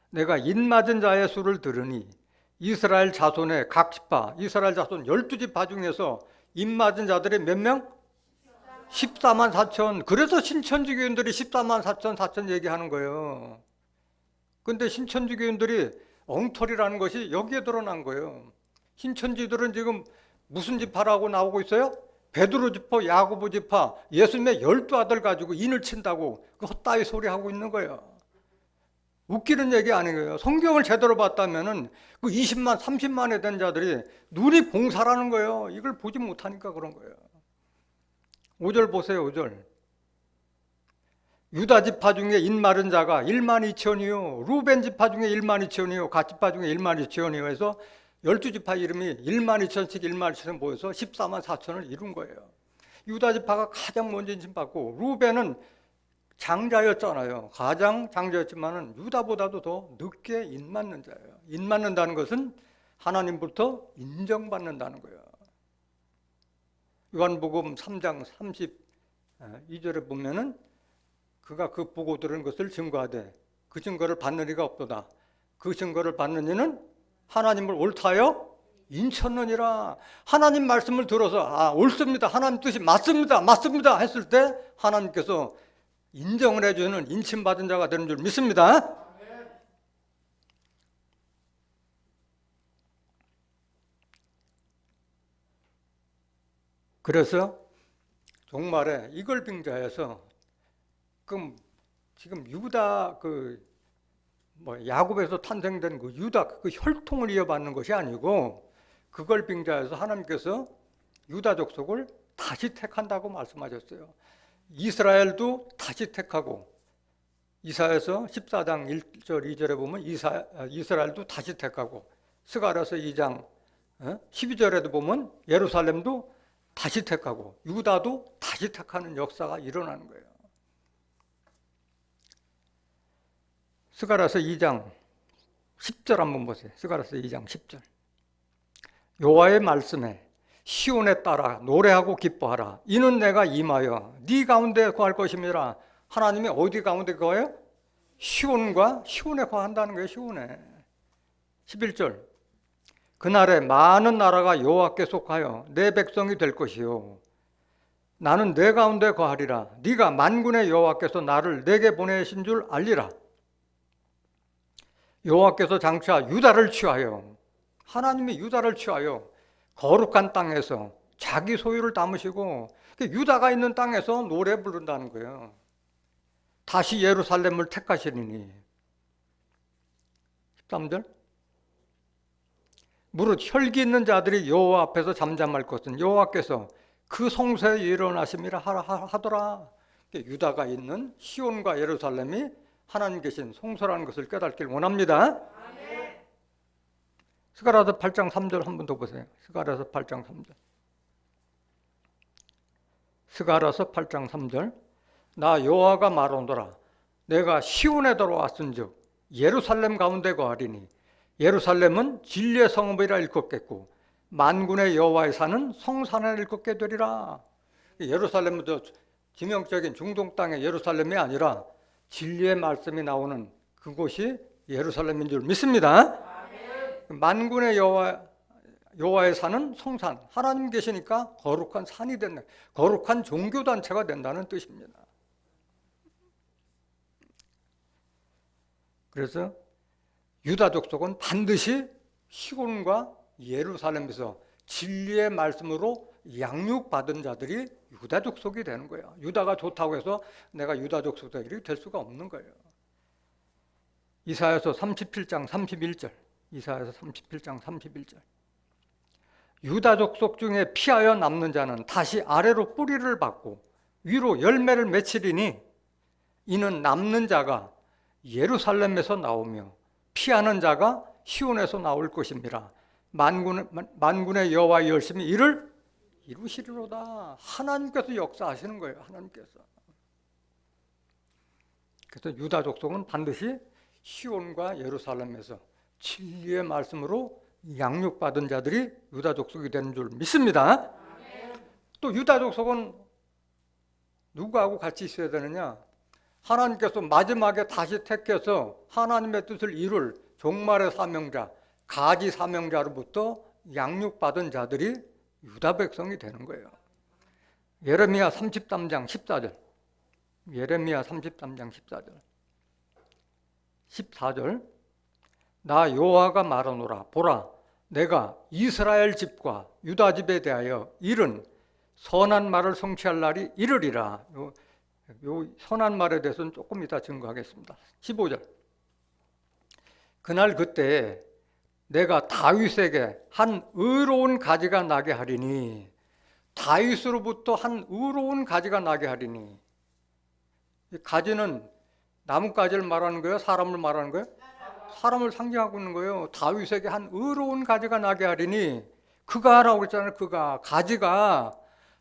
내가 인맞은 자의 수를 들으니 이스라엘 자손의 각 지파, 이스라엘 자손 12지파 중에서 인맞은 자들이 몇 명? 14만 4천. 그래서 신천지교인들이 14만 4천 얘기하는 거예요. 근데 신천지교인들이 엉터리라는 것이 여기에 드러난 거예요. 신천지들은 지금 무슨 지파라고 나오고 있어요? 베드로 지파, 야고보 지파, 예수님의 12아들 가지고 인을 친다고 그 헛다이 소리 하고 있는 거예요. 웃기는 얘기 아니에요. 성경을 제대로 봤다면은 그 20만, 30만에 된 자들이 눈이 봉사라는 거예요. 이걸 보지 못하니까 그런 거예요. 5절 보세요. 5절. 유다 지파 중에 인 마른 자가 1만 2천이요. 루벤 지파 중에 1만 2천이요. 갓 지파 중에 1만 2천이요. 해서 12지파 이름이 1만 2천씩 1만 2천 모여서 14만 4천을 이룬 거예요. 유다 지파가 가장 먼저 인침받고, 루벤은 장자였잖아요. 가장 장자였지만은 유다보다도 더 늦게 인맞는 자예요. 인맞는다는 것은 하나님부터 인정받는다는 거예요. 요한복음 3장 32절에 보면은 그가 그 보고 들은 것을 증거하되 그 증거를 받는 이가 없도다. 그 증거를 받는 이는 하나님을 옳다여 인쳤느니라. 하나님 말씀을 들어서 옳습니다. 하나님 뜻이 맞습니다 했을 때 하나님께서 인정을 해주는 인침받은 자가 되는 줄 믿습니다. 그래서 종말에 이걸 빙자해서 지금 유다 야곱에서 탄생된 그 유다 그 혈통을 이어받는 것이 아니고, 그걸 빙자해서 하나님께서 유다 족속을 다시 택한다고 말씀하셨어요. 이스라엘도 다시 택하고, 이사야서 14장 1절 2절에 보면 이스라엘도 다시 택하고, 스가랴서 2장 12절에도 보면 예루살렘도 다시 택하고, 유다도 다시 택하는 역사가 일어나는 거예요. 스가랴서 2장 10절 한번 보세요. 스가랴서 2장 10절. 여호와의 말씀에 시온에 따라 노래하고 기뻐하라. 이는 내가 임하여 네 가운데 거할 것임이라. 하나님이 어디 가운데 거해요? 시온에 거한다는 거예요. 시온에. 11절. 그날에 많은 나라가 여호와께 속하여 내 백성이 될 것이요 나는 내 가운데 거하리라. 네가 만군의 여호와께서 나를 내게 보내신 줄 알리라. 여호와께서 장차 유다를 취하여, 하나님이 유다를 취하여 거룩한 땅에서 자기 소유를 담으시고 유다가 있는 땅에서 노래 부른다는 거예요. 다시 예루살렘을 택하시리니. 13절. 무릇 혈기 있는 자들이 여호와 앞에서 잠잠할 것은 여호와께서 그 성소에 일어나심이라 하더라. 유다가 있는 시온과 예루살렘이 하나님 계신 성소라는 것을 깨닫길 원합니다. 스가랴서 8장 3절 한 번 더 보세요. 스가랴서 8장 3절. 스가랴서 8장 3절. 나 여호와가 말하노라. 내가 시온에 들어왔은즉 예루살렘 가운데 거하리니 예루살렘은 진리의 성읍이라 일컫겠고 만군의 여호와의 산은 성산을 일컫게 되리라. 예루살렘은 지명적인 중동 땅의 예루살렘이 아니라 진리의 말씀이 나오는 그곳이 예루살렘인 줄 믿습니다. 만군의 여호와의 산은 성산, 하나님 계시니까 거룩한 산이 된다. 거룩한 종교단체가 된다는 뜻입니다. 그래서 유다 족속은 반드시 시온과 예루살렘에서 진리의 말씀으로 양육받은 자들이 유다 족속이 되는 거예요. 유다가 좋다고 해서 내가 유다 족속이 될 수가 없는 거예요. 이사야서 37장 31절. 이사야서 37장 31절. 유다 족속 중에 피하여 남는 자는 다시 아래로 뿌리를 받고 위로 열매를 맺히리니 이는 남는 자가 예루살렘에서 나오며 피하는 자가 시온에서 나올 것입니다. 만군의 여호와의 열심히 이를 이루시리로다. 하나님께서 역사하시는 거예요. 하나님께서. 그래서 유다 족속은 반드시 시온과 예루살렘에서 진리의 말씀으로 양육받은 자들이 유다 족속이 되는 줄 믿습니다. 또 유다 족속은 누구하고 같이 있어야 되느냐? 하나님께서 마지막에 다시 택해서 하나님의 뜻을 이룰 종말의 사명자, 가지 사명자로부터 양육받은 자들이 유다 백성이 되는 거예요. 예레미야 33장 14절. 예레미야 33장 14절. 14절. 나 여호와가 말하노라. 보라, 내가 이스라엘 집과 유다 집에 대하여 이른 선한 말을 성취할 날이 이르리라. 요 선한 말에 대해서는 조금 이따 증거하겠습니다. 15절. 그날 그때 내가 다윗에게 한 의로운 가지가 나게 하리니 다윗으로부터 한 의로운 가지가 나게 하리니. 이 가지는 나뭇가지를 말하는 거예요? 사람을 말하는 거예요? 사람을 상징하고 있는 거예요. 다윗에게 한 의로운 가지가 나게 하리니, 그가라고 그랬잖아요. 그가, 가지가,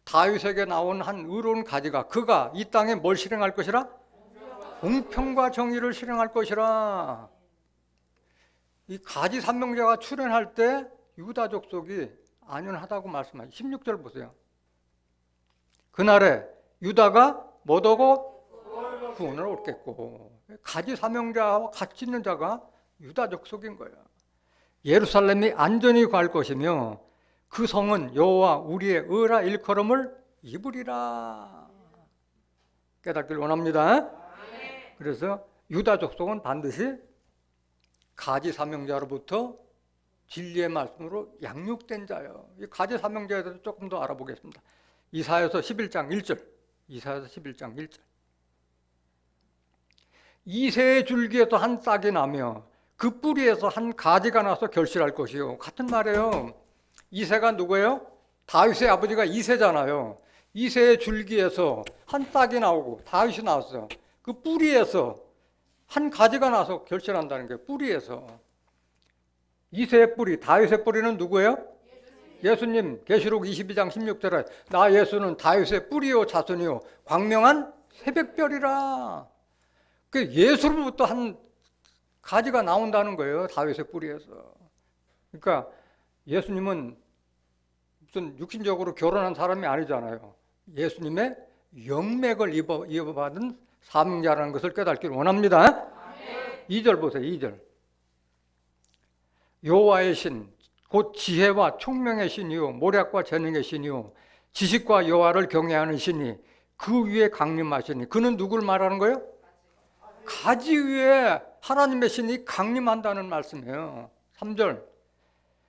다윗에게 나온 한 의로운 가지가, 그가 이 땅에 뭘 실행할 것이라? 공평과 정의를 실행할 것이라. 이 가지 삼명자가 출현할 때 유다 족속이 안연하다고 말씀하시죠. 16절 보세요. 그날에 유다가 뭐더고 구원을 얻겠고. 가지 삼명자와 같이 있는 자가 유다 족속인 거예요. 예루살렘이 안전히 갈 것이며 그 성은 여호와 우리의 의라 일컬음을 입으리라. 깨닫길 원합니다. 그래서 유다 족속은 반드시 가지 사명자로부터 진리의 말씀으로 양육된 자예요. 이 가지 사명자에 대해서 조금 더 알아보겠습니다. 이사야서 11장 1절. 이사야서 11장 1절. 이새의 줄기에서 한 싹이 나며 그 뿌리에서 한 가지가 나서 결실할 것이요. 같은 말이에요. 이새가 누구예요? 다윗의 아버지가 이새잖아요. 이새의 줄기에서 한 싹이 나오고 다윗이 나왔어요. 그 뿌리에서 한 가지가 나서 결실한다는 게 뿌리에서. 이새의 뿌리, 다윗의 뿌리는 누구예요? 예수님. 계시록 22장 16절에 나 예수는 다윗의 뿌리요 자손이요 광명한 새벽별이라. 그 예수로부터 한 가지가 나온다는 거예요. 다윗의 뿌리에서. 그러니까 예수님은 무슨 육신적으로 결혼한 사람이 아니잖아요. 예수님의 영맥을 이어받은 사명자라는 것을 깨닫기를 원합니다. 2절 보세요. 2절. 여호와의 신, 곧 지혜와 총명의 신이요 모략과 재능의 신이요 지식과 여호와를 경외하는 신이 그 위에 강림하시니. 그는 누굴 말하는 거예요? 가지 위에 하나님의 신이 강림한다는 말씀이에요. 3절.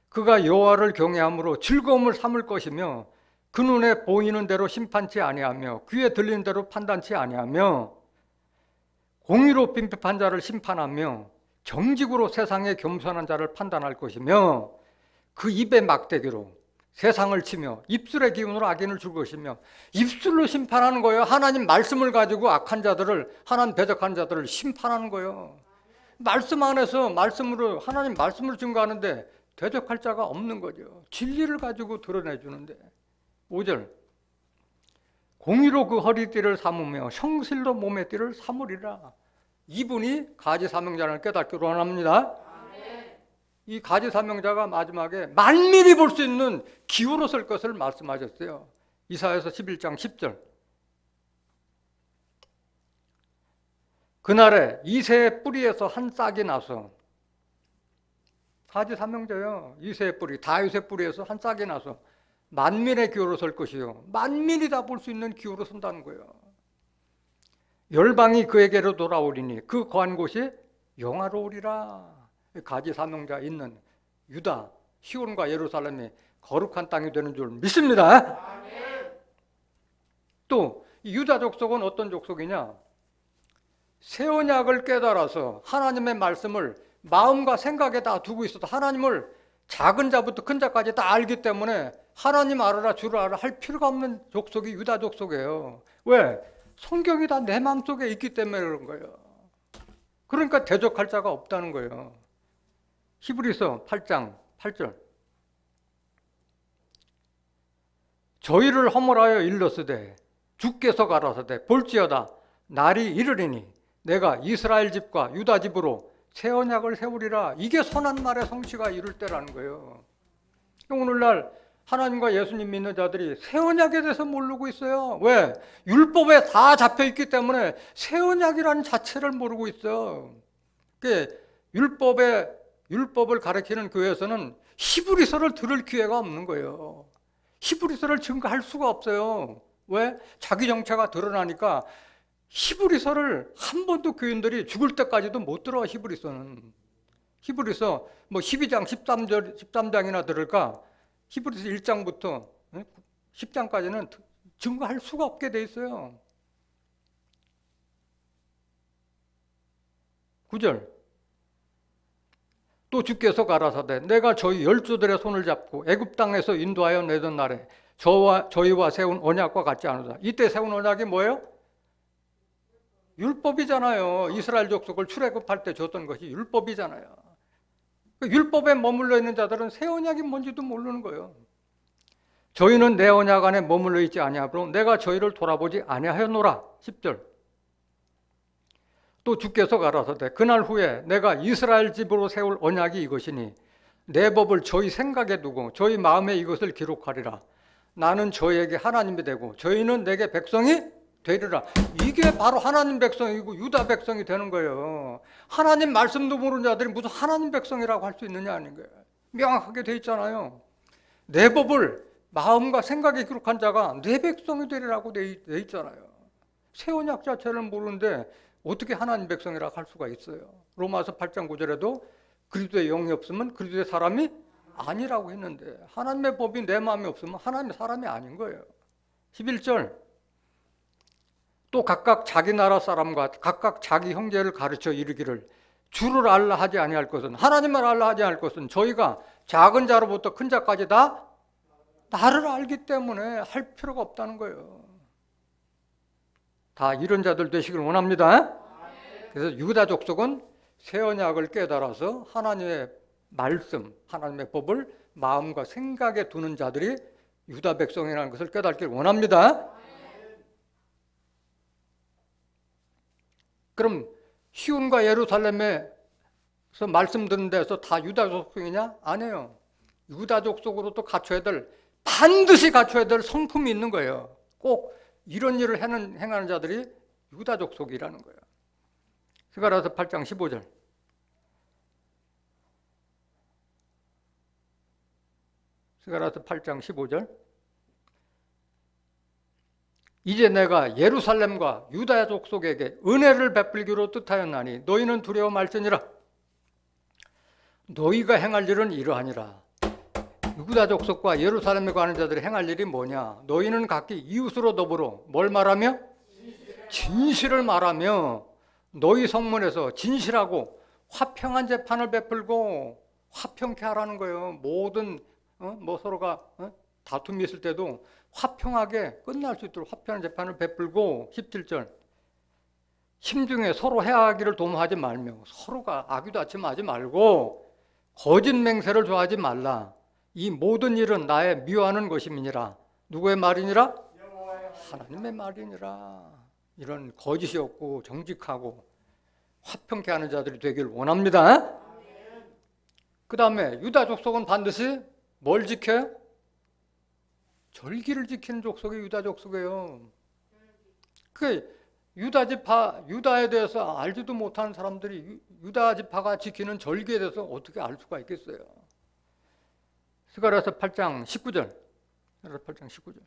그가 여호와를 경외함으로 즐거움을 삼을 것이며 그 눈에 보이는 대로 심판치 아니하며 귀에 들리는 대로 판단치 아니하며 공의로 빈법한 자를 심판하며 정직으로 세상에 겸손한 자를 판단할 것이며 그 입의 막대기로 세상을 치며 입술의 기운으로 악인을 줄 것이며. 입술로 심판하는 거예요. 하나님 말씀을 가지고 악한 자들을, 하나님 대적하는 자들을 심판하는 거예요. 말씀 안에서 말씀으로, 하나님 말씀을 증거하는데 대적할 자가 없는 거죠. 진리를 가지고 드러내주는데. 5절. 공의로 그 허리띠를 삼으며 성실로 몸의 띠를 삼으리라. 이분이 가지 사명자를 깨닫기로 원합니다. 이 가지 사명자가 마지막에 만민이 볼 수 있는 기호로 설 것을 말씀하셨어요. 이사야서 11장 10절. 그날에 이새의 뿌리에서 한 싹이 나서. 가지 사명자요. 이새의 뿌리, 다윗의 뿌리에서 한 싹이 나서 만민의 기호로 설 것이요. 만민이 다 볼 수 있는 기호로 선다는 거예요. 열방이 그에게로 돌아오리니 그 거한 곳이 영화로우리라. 가지 사명자 있는 유다, 시온과 예루살렘이 거룩한 땅이 되는 줄 믿습니다. 또 유다 족속은 어떤 족속이냐? 새 언약을 깨달아서 하나님의 말씀을 마음과 생각에 다 두고 있어도 하나님을 작은 자부터 큰 자까지 다 알기 때문에 하나님 알아라 주를 알아라 할 필요가 없는 족속이 유다 족속이에요. 왜? 성경이 다 내 마음속에 있기 때문에 그런 거예요. 그러니까 대적할 자가 없다는 거예요. 히브리서 8장 8절. 저희를 허물하여 일렀으되 주께서 가라사대 볼지어다 날이 이르리니 내가 이스라엘 집과 유다 집으로 새 언약을 세우리라. 이게 선한 말의 성취가 이룰 때라는 거예요. 오늘날 하나님과 예수님 믿는 자들이 새 언약에 대해서 모르고 있어요. 왜? 율법에 다 잡혀있기 때문에 새 언약이라는 자체를 모르고 있어요. 율법을 가르치는 교회에서는 히브리서를 들을 기회가 없는 거예요. 히브리서를 증거할 수가 없어요. 왜? 자기 정체가 드러나니까 히브리서를 한 번도 교인들이 죽을 때까지도 못 들어. 히브리서는. 히브리서 12장 13장이나 들을까? 히브리서 1장부터 10장까지는 증거할 수가 없게 돼 있어요. 9절. 또 주께서 가라사대 내가 저희 열조들의 손을 잡고 애굽 땅에서 인도하여 내던 날에 저희와 세운 언약과 같지 않으다. 이때 세운 언약이 뭐예요? 율법이잖아요. 이스라엘 족속을 출애굽할 때 줬던 것이 율법이잖아요. 그 율법에 머물러 있는 자들은 새 언약이 뭔지도 모르는 거예요. 저희는 내 언약 안에 머물러 있지 아니하므로 내가 저희를 돌아보지 아니하였노라. 10절. 또 주께서 가라사대 그날 후에 내가 이스라엘 집으로 세울 언약이 이것이니 내 법을 저희 생각에 두고 저희 마음에 이것을 기록하리라. 나는 저희에게 하나님이 되고 저희는 내게 백성이 되리라. 이게 바로 하나님 백성이고 유다 백성이 되는 거예요. 하나님 말씀도 모르는 자들이 무슨 하나님 백성이라고 할 수 있느냐 하는 거예요. 명확하게 돼 있잖아요. 내 법을 마음과 생각에 기록한 자가 내 백성이 되리라고 돼 있잖아요. 새 언약 자체를 모르는데 어떻게 하나님 백성이라고 할 수가 있어요. 로마서 8장 9절에도 그리스도의 영이 없으면 그리스도의 사람이 아니라고 했는데 하나님의 법이 내 마음에 없으면 하나님의 사람이 아닌 거예요. 11절 또 각각 자기 나라 사람과 각각 자기 형제를 가르쳐 이르기를 주를 알라 하지 아니할 것은 하나님을 알라 하지 않을 것은 저희가 작은 자로부터 큰 자까지 다 나를 알기 때문에 할 필요가 없다는 거예요. 다 이런 자들 되시길 원합니다. 그래서 유다 족속은 새 언약을 깨달아서 하나님의 말씀, 하나님의 법을 마음과 생각에 두는 자들이 유다 백성이라는 것을 깨닫길 원합니다. 그럼 시온과 예루살렘에서 말씀 듣는 데서 다 유다 족속이냐? 아니에요. 유다 족속으로 또 반드시 갖춰야 될 성품이 있는 거예요. 꼭 이런 일을 행하는 자들이 유다 족속이라는 거예요. 스가랴서 8장 15절. 스가랴서 8장 15절. 이제 내가 예루살렘과 유다 족속에게 은혜를 베풀기로 뜻하였나니 너희는 두려워 말지니라. 너희가 행할 일은 이러하니라. 유다 족속과 예루살렘에 가는 자들이 행할 일이 뭐냐? 너희는 각기 이웃으로 더불어 뭘 말하며? 진실을 말하며 너희 성문에서 진실하고 화평한 재판을 베풀고 화평케 하라는 거예요. 모든 서로가 다툼이 있을 때도 화평하게 끝날 수 있도록 화평한 재판을 베풀고 17절 심중에 서로 해하기를 도모하지 말며 서로가 악유다툼하지 말고 거짓 맹세를 좋아하지 말라. 이 모든 일은 나의 미워하는 것임이니라. 누구의 말이니라? 하나님의 말이니라. 이런 거짓이 없고 정직하고 화평케 하는 자들이 되길 원합니다. 그 다음에 유다 족속은 반드시 뭘 지켜요? 절기를 지키는 족속이 유다 족속이에요. 유다에 대해서 알지도 못하는 사람들이 유다 지파가 지키는 절기에 대해서 어떻게 알 수가 있겠어요? 스가랴서 8장 19절. 스가랴서 8장 19절.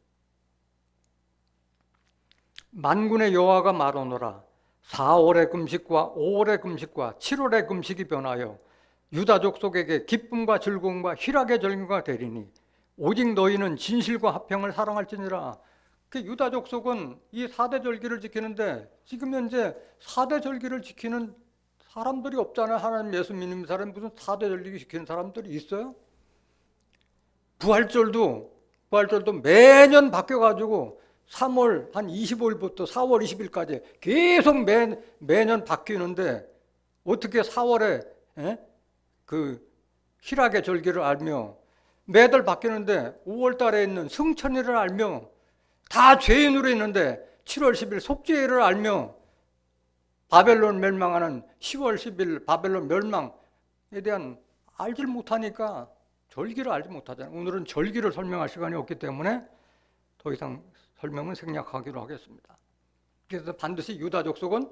만군의 여호와가 말하노라. 4월의 금식과 5월의 금식과 7월의 금식이 변하여 유다 족속에게 기쁨과 즐거움과 희락의 절기가 되리니 오직 너희는 진실과 화평을 사랑할지니라. 유다 족속은 이 4대 절기를 지키는데 지금 현재 4대 절기를 지키는 사람들이 없잖아요. 하나님 예수 믿는 사람이 무슨 4대 절기 지키는 사람들이 있어요? 부활절도 매년 바뀌어가지고 3월 한 25일부터 4월 20일까지 계속 매년 바뀌는데 어떻게 4월에 그 희락의 절기를 알며 매달 바뀌는데 5월 달에 있는 승천일을 알며 다 죄인으로 있는데 7월 10일 속죄일을 알며 바벨론 멸망하는 10월 10일 바벨론 멸망에 대한 알질 못하니까 절기를 알지 못하잖아요. 오늘은 절기를 설명할 시간이 없기 때문에 더 이상 설명은 생략하기로 하겠습니다. 그래서 반드시 유다 족속은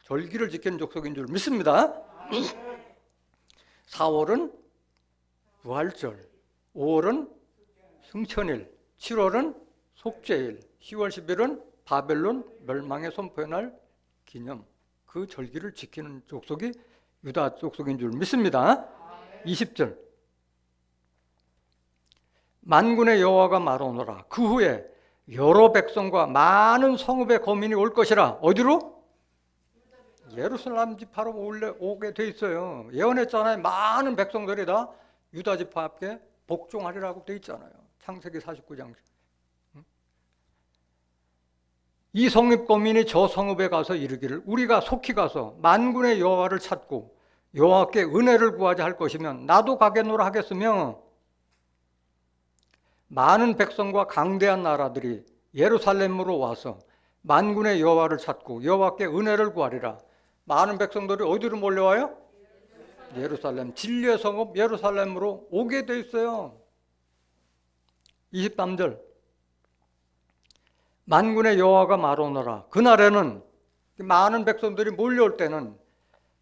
절기를 지키는 족속인 줄 믿습니다. 4월은 부활절, 5월은 승천일, 7월은 속죄일, 10월 10일은 바벨론 멸망의 선포의 날 기념. 그 절기를 지키는 족속이 유다 족속인 줄 믿습니다. 20절. 만군의 여호와가 말하노라. 그 후에 여러 백성과 많은 성읍의 거민이 올 것이라. 어디로? 예루살렘 지파로 오게 돼 있어요. 예언했잖아요. 많은 백성들이 다 유다 지파 앞에 복종하리라고 돼 있잖아요. 창세기 49장 이 성읍거민이 저 성읍에 가서 이르기를 우리가 속히 가서 만군의 여호와를 찾고 여호와께 은혜를 구하자 할 것이면 나도 가겠노라 하겠으며 많은 백성과 강대한 나라들이 예루살렘으로 와서 만군의 여호와를 찾고 여호와께 은혜를 구하리라. 많은 백성들이 어디로 몰려와요? 예루살렘, 진리의 성읍 예루살렘으로 오게 돼 있어요. 23절 만군의 여호와가 말하노라. 그날에는 많은 백성들이 몰려올 때는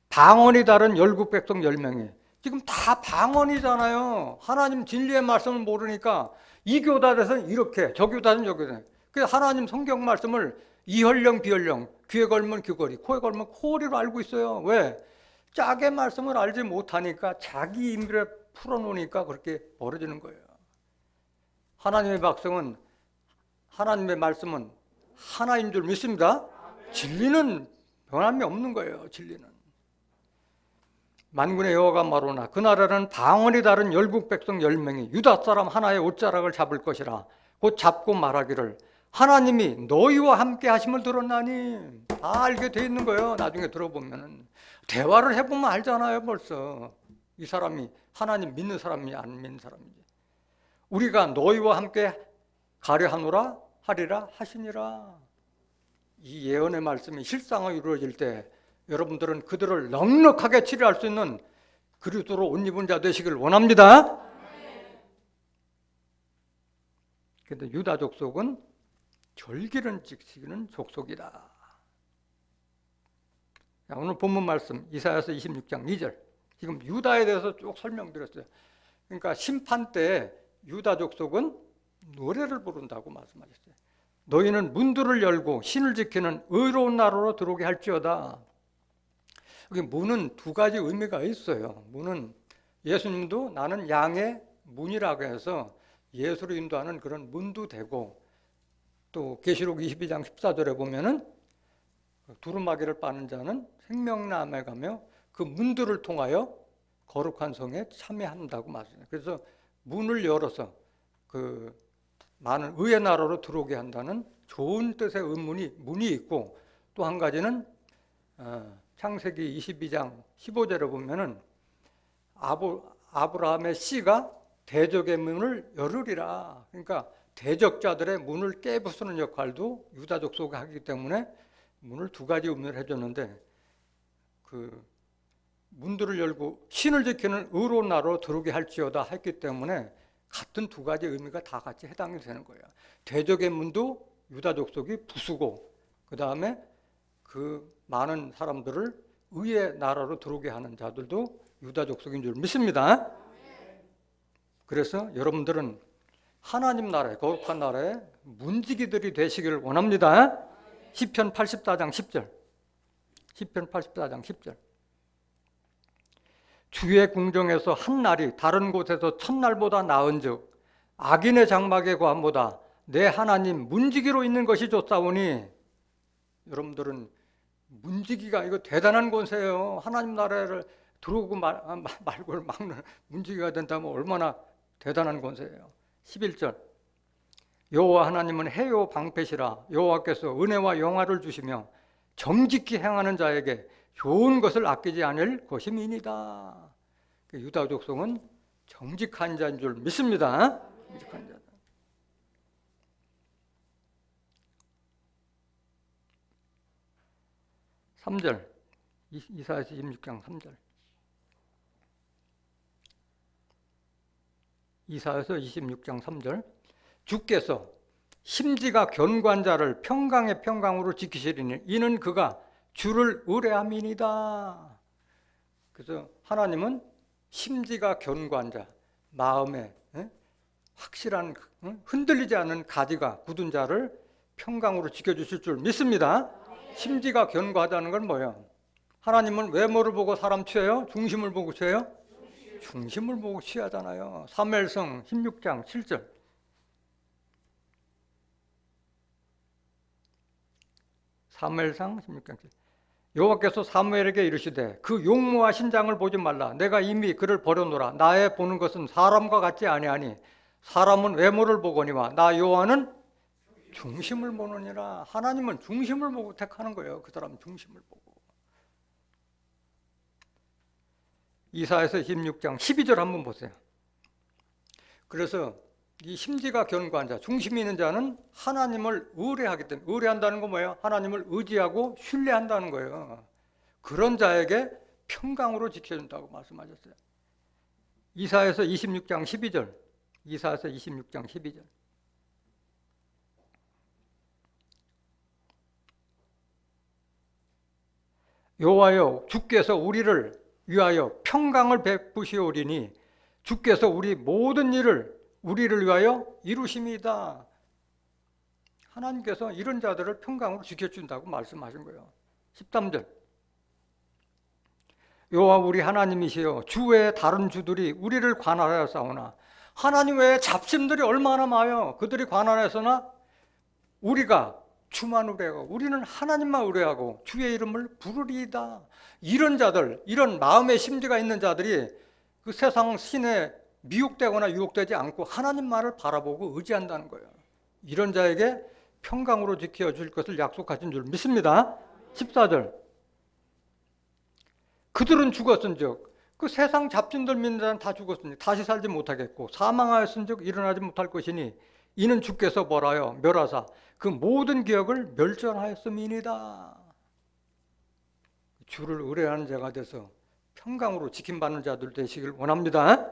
방언이 다른 열국 백성 10명이 지금 다 방언이잖아요. 하나님 진리의 말씀을 모르니까 이 교단에서는 이렇게 저 교단은 저교단. 그래서 하나님 성경 말씀을 이헐령 비헐령 귀에 걸면 귀걸이 코에 걸면 코걸이로 알고 있어요. 왜? 짝의 말씀을 알지 못하니까 자기 임무에 풀어놓으니까 그렇게 벌어지는 거예요. 하나님의 백성은 하나님의 말씀은 하나인 줄 믿습니다. 진리는 변함이 없는 거예요. 진리는. 만군의 여호와가 말하노라. 그날에는 방언이 다른 열국 백성 10명이 유다 사람 하나의 옷자락을 잡을 것이라. 곧 잡고 말하기를 하나님이 너희와 함께 하심을 들었나니. 다 알게 돼 있는 거예요. 나중에 들어보면은 대화를 해보면 알잖아요. 벌써 이 사람이 하나님 믿는 사람이 안 믿는 사람인지. 우리가 너희와 함께 가려 하노라 하리라 하시니라. 이 예언의 말씀이 실상으로 이루어질 때 여러분들은 그들을 넉넉하게 치료할 수 있는 그리스도로 옷 입은 자 되시길 원합니다. 그런데 유다 족속은 절기를 지키는 족속이다. 자, 오늘 본문 말씀 이사야서 26장 2절. 지금 유다에 대해서 쭉 설명드렸어요. 그러니까 심판 때 유다 족속은 노래를 부른다고 말씀하셨어요. 너희는 문들을 열고 신을 지키는 의로운 나라로 들어오게 할지어다. 여기 문은 두 가지 의미가 있어요. 문은 예수님도 나는 양의 문이라고 해서 예수를 인도하는 그런 문도 되고, 또 계시록 22장 14절에 보면은 두루마기를 빠는 자는 생명나무에 가며 그 문들을 통하여 거룩한 성에 참여한다고 말씀해요. 그래서 문을 열어서 그 많은 의의 나라로 들어오게 한다는 좋은 뜻의 문이 있고, 또 한 가지는 창세기 22장 15절에 보면은 아브라함의 씨가 대적의 문을 열으리라. 그러니까 대적자들의 문을 깨부수는 역할도 유다 족속이 하기 때문에 문을 두 가지 의미를 해줬는데, 그 문들을 열고 신을 지키는 의로운 나라로 들어오게 할지어다 했기 때문에 같은 두 가지 의미가 다 같이 해당이 되는 거예요. 대적의 문도 유다 족속이 부수고, 그 다음에 그 많은 사람들을 의의 나라로 들어오게 하는 자들도 유다 족속인 줄 믿습니다. 그래서 여러분들은 하나님 나라의 거룩한 나라의 문지기들이 되시기를 원합니다. 시편 84장 10절. 시편 84장 10절. 주의 궁정에서 한 날이 다른 곳에서 첫날보다 나은즉 악인의 장막의 고함보다 내 하나님 문지기로 있는 것이 좋사오니. 여러분들은 문지기가 이거 대단한 권세예요. 하나님 나라를 들어오고 말고 막는 문지기가 된다면 얼마나 대단한 권세예요. 11절. 여호와 하나님은 해요 방패시라. 여호와께서 은혜와 영화를 주시며 정직히 행하는 자에게 좋은 것을 아끼지 않을 것임이니이다. 유다 족속은 정직한 자인 줄 믿습니다. 정직한 자. 3절. 이사야서 26장 3절. 이사야서 26장 3절. 주께서 심지가 견고한 자를 평강의 평강으로 지키시리니 이는 그가 주를 의뢰함이니이다. 그래서 하나님은 심지가 견고한 자, 마음에 확실한 흔들리지 않는 가지가 굳은 자를 평강으로 지켜주실 줄 믿습니다. 심지가 견고하다는 건 뭐예요? 하나님은 외모를 보고 사람 취해요? 중심을 보고 취해요? 중심을 보고 취하잖아요. 사무엘상 16장 7절. 사무엘상 16장 7절. 여호와께서 사무엘에게 이르시되 그 용모와 신장을 보지 말라. 내가 이미 그를 버려놓으라. 나의 보는 것은 사람과 같지 아니하니 사람은 외모를 보거니와 나 여호와는 중심을 보느니라. 하나님은 중심을 보고 택하는 거예요. 그 사람 중심을 보고. 이사야서 26장 12절 한번 보세요. 그래서 이 심지가 견고한 자, 중심이 있는 자는 하나님을 의뢰하기 때문에, 의뢰한다는 건 뭐예요? 하나님을 의지하고 신뢰한다는 거예요. 그런 자에게 평강으로 지켜준다고 말씀하셨어요. 이사야서 26장 12절. 이사야서 26장 12절. 여호와여, 주께서 우리를 위하여 평강을 베푸시오리니 주께서 우리 모든 일을 우리를 위하여 이루심이다. 하나님께서 이런 자들을 평강으로 지켜준다고 말씀하신 거예요. 13절. 여호와 우리 하나님이시여, 주 외에 다른 주들이 우리를 관할하여 싸우나 하나님 외에 잡심들이 얼마나 많아요. 그들이 관할해서나 우리가 주만 의뢰하고 우리는 하나님만 의뢰하고 주의 이름을 부르리이다. 이런 자들, 이런 마음의 심지가 있는 자들이 그 세상 신에 미혹되거나 유혹되지 않고 하나님만을 바라보고 의지한다는 거예요. 이런 자에게 평강으로 지켜줄 것을 약속하신 줄 믿습니다. 14절. 그들은 죽었은즉, 그 세상 잡신들 믿는 자는 다 죽었으니 다시 살지 못하겠고 사망하였은즉 일어나지 못할 것이니 이는 주께서 벌하여 멸하사 그 모든 기억을 멸절하였음이니이다. 주를 의뢰하는 자가 돼서 평강으로 지킴받는 자들 되시길 원합니다.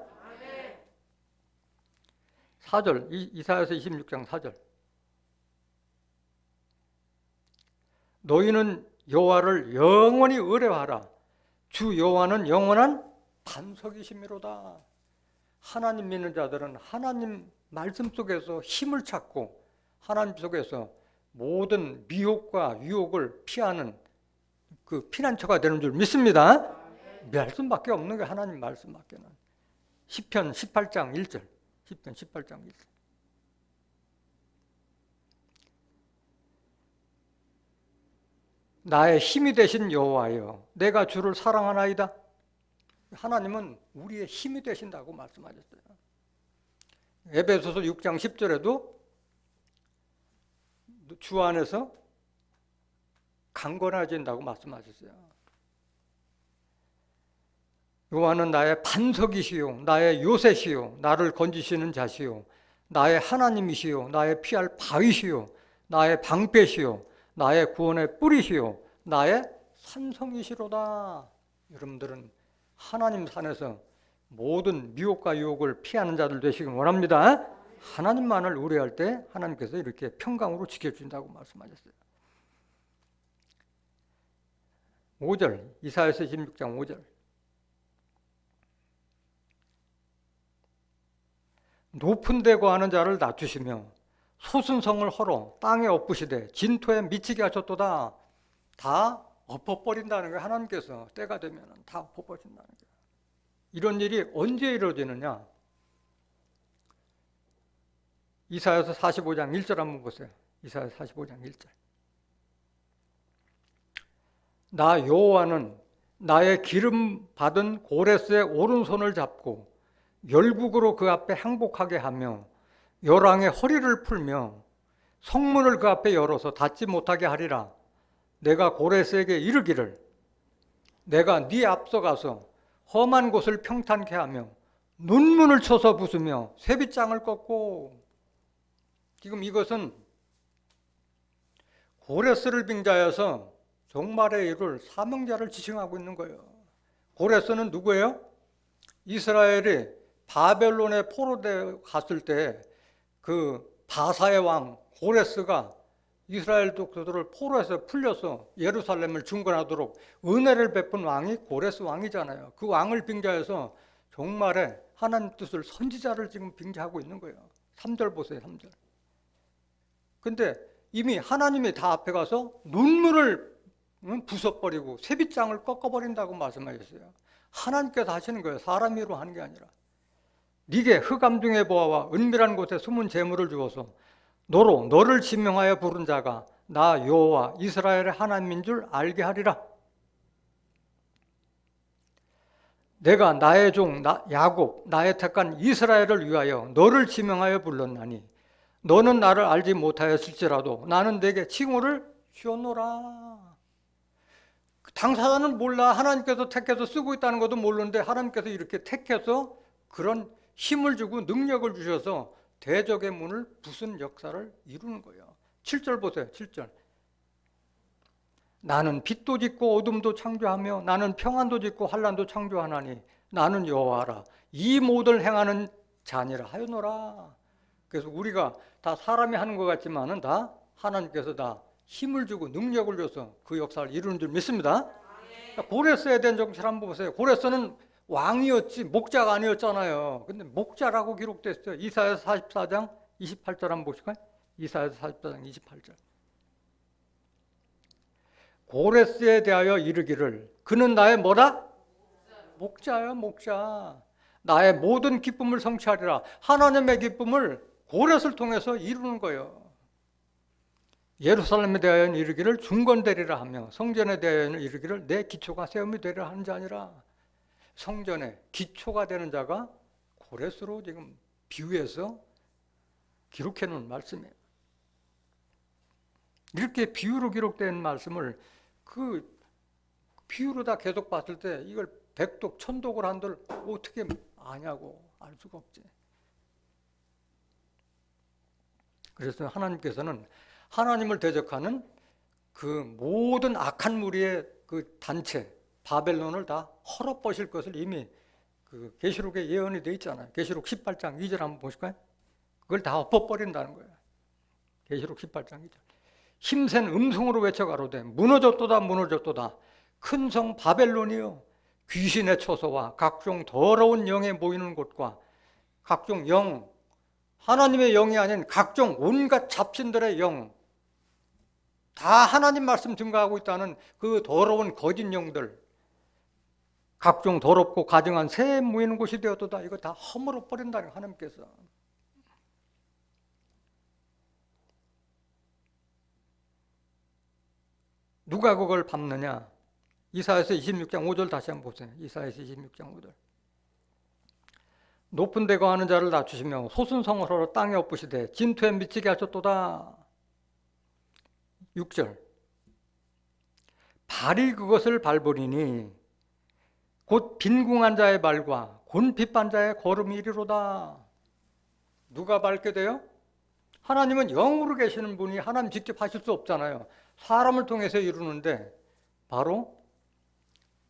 4절, 이사야서 26장 4절. 너희는 여호와를 영원히 의뢰하라. 주 여호와는 영원한 반석이시미로다. 하나님 믿는 자들은 하나님 말씀 속에서 힘을 찾고 하나님 속에서 모든 미혹과 유혹을 피하는 그 피난처가 되는 줄 믿습니다. 말씀밖에 없는 게 하나님 말씀밖에는. 시편 18장 1절. 시편 18장 1절. 나의 힘이 되신 여호와여, 내가 주를 사랑하나이다. 하나님은 우리의 힘이 되신다고 말씀하셨어요. 에베소서 6장 10절에도 주 안에서 강건해진다고 말씀하셨어요. 여호와는 나의 반석이시요 나의 요새시요 나를 건지시는 자시요 나의 하나님이시요 나의 피할 바위시요 나의 방패시요 나의 구원의 뿌리시요 나의 산성이시로다. 여러분들은 하나님 산에서 모든 미혹과 유혹을 피하는 자들 되시길 원합니다. 하나님만을 의뢰할 때 하나님께서 이렇게 평강으로 지켜준다고 말씀하셨어요. 5절, 이사야서 16장 5절. 높은 데 거하는 자를 낮추시며 소순성을 헐어 땅에 엎으시되 진토에 미치게 하셨도다. 다 엎어버린다는 거예요. 하나님께서 때가 되면 다 엎어버린다는 거예요. 이런 일이 언제 이루어지느냐? 이사야서 45장 1절 한번 보세요. 이사야서 45장 1절. 나 여호와는 나의 기름 받은 고레스의 오른손을 잡고 열국으로 그 앞에 항복하게 하며 열왕의 허리를 풀며 성문을 그 앞에 열어서 닫지 못하게 하리라. 내가 고레스에게 이르기를 내가 네 앞서가서 험한 곳을 평탄케 하며 눈문을 쳐서 부수며 쇠빗장을 꺾고. 지금 이것은 고레스를 빙자해서 종말에 이룰 사명자를 지칭하고 있는 거예요. 고레스는 누구예요? 이스라엘이 바벨론에 포로되어 갔을 때 그 바사의 왕 고레스가 이스라엘 독자들을 포로에서 풀려서 예루살렘을 중건하도록 은혜를 베푼 왕이 고레스 왕이잖아요. 그 왕을 빙자해서 종말에 하나님 뜻을 선지자를 지금 빙자하고 있는 거예요. 3절 보세요. 3절. 근데 이미 하나님이 다 앞에 가서 눈물을 부숴버리고 쇠빗장을 꺾어버린다고 말씀하셨어요. 하나님께서 하시는 거예요. 사람으로 하는 게 아니라. 네게 흑암 중의 보화와 은밀한 곳에 숨은 재물을 주어서 너를 지명하여 부른 자가 나 여호와 이스라엘의 하나님인 줄 알게 하리라. 내가 나의 종 야곱 나의 택한 이스라엘을 위하여 너를 지명하여 불렀나니 너는 나를 알지 못하였을지라도 나는 네게 칭호를 주었노라. 당사자는 몰라. 하나님께서 택해서 쓰고 있다는 것도 모르는데 하나님께서 이렇게 택해서 그런 힘을 주고 능력을 주셔서 대적의 문을 부순 역사를 이루는 거예요. 7절 보세요. 7절. 나는 빛도 짓고 어둠도 창조하며 나는 평안도 짓고 환난도 창조하나니 나는 여호와라. 이 모든 행하는 자니라 하였노라. 그래서 우리가 다 사람이 하는 것 같지만은 다 하나님께서 다 힘을 주고 능력을 줘서 그 역사를 이루는 줄 믿습니다. 고레스에 대한 정치를 한번 보세요. 고레스는 왕이었지 목자가 아니었잖아요. 근데 목자라고 기록됐어요. 이사야서 44장 28절 한번 보실까요? 이사야서 44장 28절. 고레스에 대하여 이르기를 그는 나의 뭐다? 목자야, 목자. 나의 모든 기쁨을 성취하리라. 하나님의 기쁨을 고레스를 통해서 이루는 거예요. 예루살렘에 대하여 이르기를 중건되리라 하며 성전에 대하여 이르기를 내 기초가 세움이 되리라 하는 자 아니라, 성전에 기초가 되는 자가 고레스로 지금 비유해서 기록해 놓은 말씀이에요. 이렇게 비유로 기록된 말씀을 그 비유로 다 계속 봤을 때 이걸 백독 천독을 한들 어떻게 아냐고 알 수가 없지. 그래서 하나님께서는 하나님을 대적하는 그 모든 악한 무리의 그 단체 바벨론을 다 헐어버실 것을 이미 그 계시록에 예언이 돼 있잖아요. 계시록 18장 2절 한번 보실까요? 그걸 다 엎어버린다는 거예요. 계시록 18장 2절. 힘센 음성으로 외쳐가로되 무너졌도다 무너졌도다 큰 성 바벨론이요 귀신의 처소와 각종 더러운 영에 모이는 곳과 각종 영, 하나님의 영이 아닌 각종 온갖 잡신들의 영, 다 하나님 말씀 증거하고 있다는 그 더러운 거짓 영들, 각종 더럽고 가증한 새 모이는 곳이 되었도다. 이거 다 허물어 버린다는 거예요, 하나님께서. 누가 그걸 밟느냐? 이사야서 26장 5절 다시 한번 보세요. 이사야서 26장 5절. 높은 데 거하는 자를 낮추시며 솟은 성을 헐어 땅에 엎으시되 진토에 미치게 하셨도다. 6절. 발이 그것을 밟으리니 곧 빈궁한 자의 발과 곤핍한 자의 걸음이 이리로다. 누가 밟게 돼요? 하나님은 영으로 계시는 분이 하나님 직접 하실 수 없잖아요. 사람을 통해서 이루는데 바로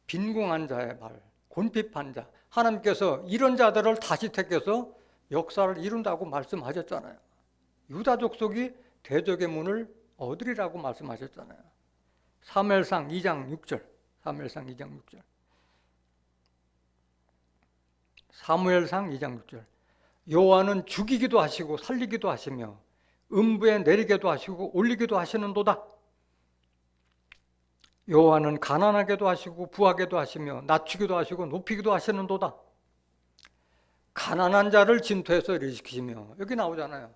빈궁한 자의 발, 곤핍한 자, 하나님께서 이런 자들을 다시 택해서 역사를 이룬다고 말씀하셨잖아요. 유다 족속이 대적의 문을 얻으리라고 말씀하셨잖아요. 사무엘상 2장 6절. 사무엘상 2장 6절. 사무엘상 2장 6절. 여호와는 죽이기도 하시고 살리기도 하시며 음부에 내리게도 하시고 올리기도 하시는도다. 여호와는 가난하게도 하시고 부하게도 하시며 낮추기도 하시고 높이기도 하시는도다. 가난한 자를 진토에서 일으키시며, 여기 나오잖아요.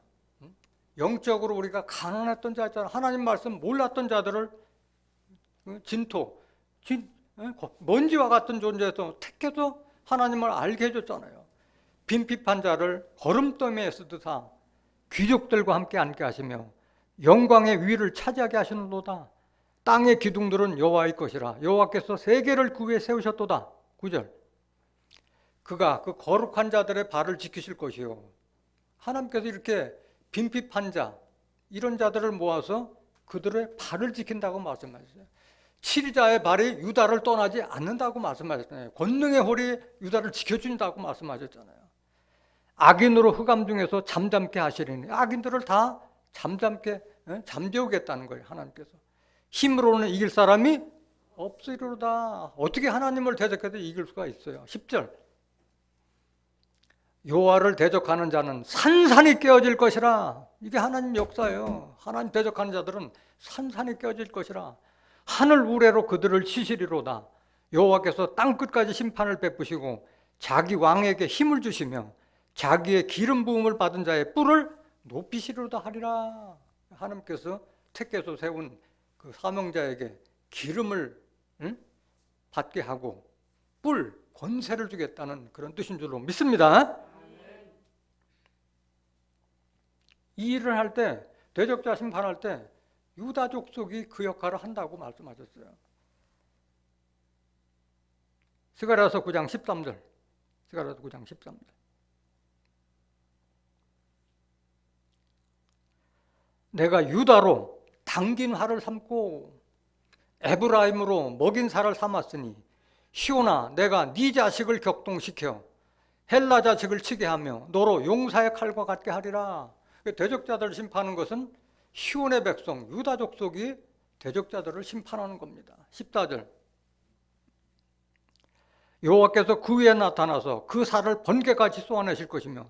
영적으로 우리가 가난했던 자 있잖아요. 하나님 말씀 몰랐던 자들을 진토, 먼지와 같은 존재에서 택해서 하나님을 알게 해줬잖아요. 빈핍한 자를 거름더미에 쓰듯하 귀족들과 함께 앉게 하시며 영광의 위를 차지하게 하시는도다. 땅의 기둥들은 여호와의 것이라 여호와께서 세계를 그 위에 세우셨도다. 9절. 그가 그 거룩한 자들의 발을 지키실 것이요. 하나님께서 이렇게 빈핍한 자, 이런 자들을 모아서 그들의 발을 지킨다고 말씀하셨어요. 치리자의 발이 유다를 떠나지 않는다고 말씀하셨잖아요. 권능의 홀이 유다를 지켜준다고 말씀하셨잖아요. 악인으로 흑암 중에서 잠잠케 하시리니, 악인들을 다 잠재우겠다는 거예요, 하나님께서. 힘으로는 이길 사람이 없으리로다. 어떻게 하나님을 대적해도 이길 수가 있어요? 10절. 여호와를 대적하는 자는 산산이 깨어질 것이라. 이게 하나님 역사예요. 하나님 대적하는 자들은 산산이 깨어질 것이라. 하늘 우레로 그들을 치시리로다. 여호와께서 땅 끝까지 심판을 베푸시고 자기 왕에게 힘을 주시며 자기의 기름 부음을 받은 자의 뿔을 높이시리로다 하리라. 하나님께서 택해서 세운 그 사명자에게 기름을 받게 하고 뿔, 권세를 주겠다는 그런 뜻인 줄로 믿습니다. 이 일을 할 때, 대적자 심판할 때 유다 족속이 그 역할을 한다고 말씀하셨어요. 스가랴서 9장 13절. 스가랴서 9장 13절. 내가 유다로 당긴 활을 삼고 에브라임으로 먹인 살을 삼았으니 시온아, 내가 네 자식을 격동시켜 헬라 자식을 치게 하며 너로 용사의 칼과 같게 하리라. 대적자들을 심판하는 것은 시온의 백성 유다 족속이 대적자들을 심판하는 겁니다. 14절. 여호와께서 그 위에 나타나서 그 살을 번개같이 쏘아내실 것이며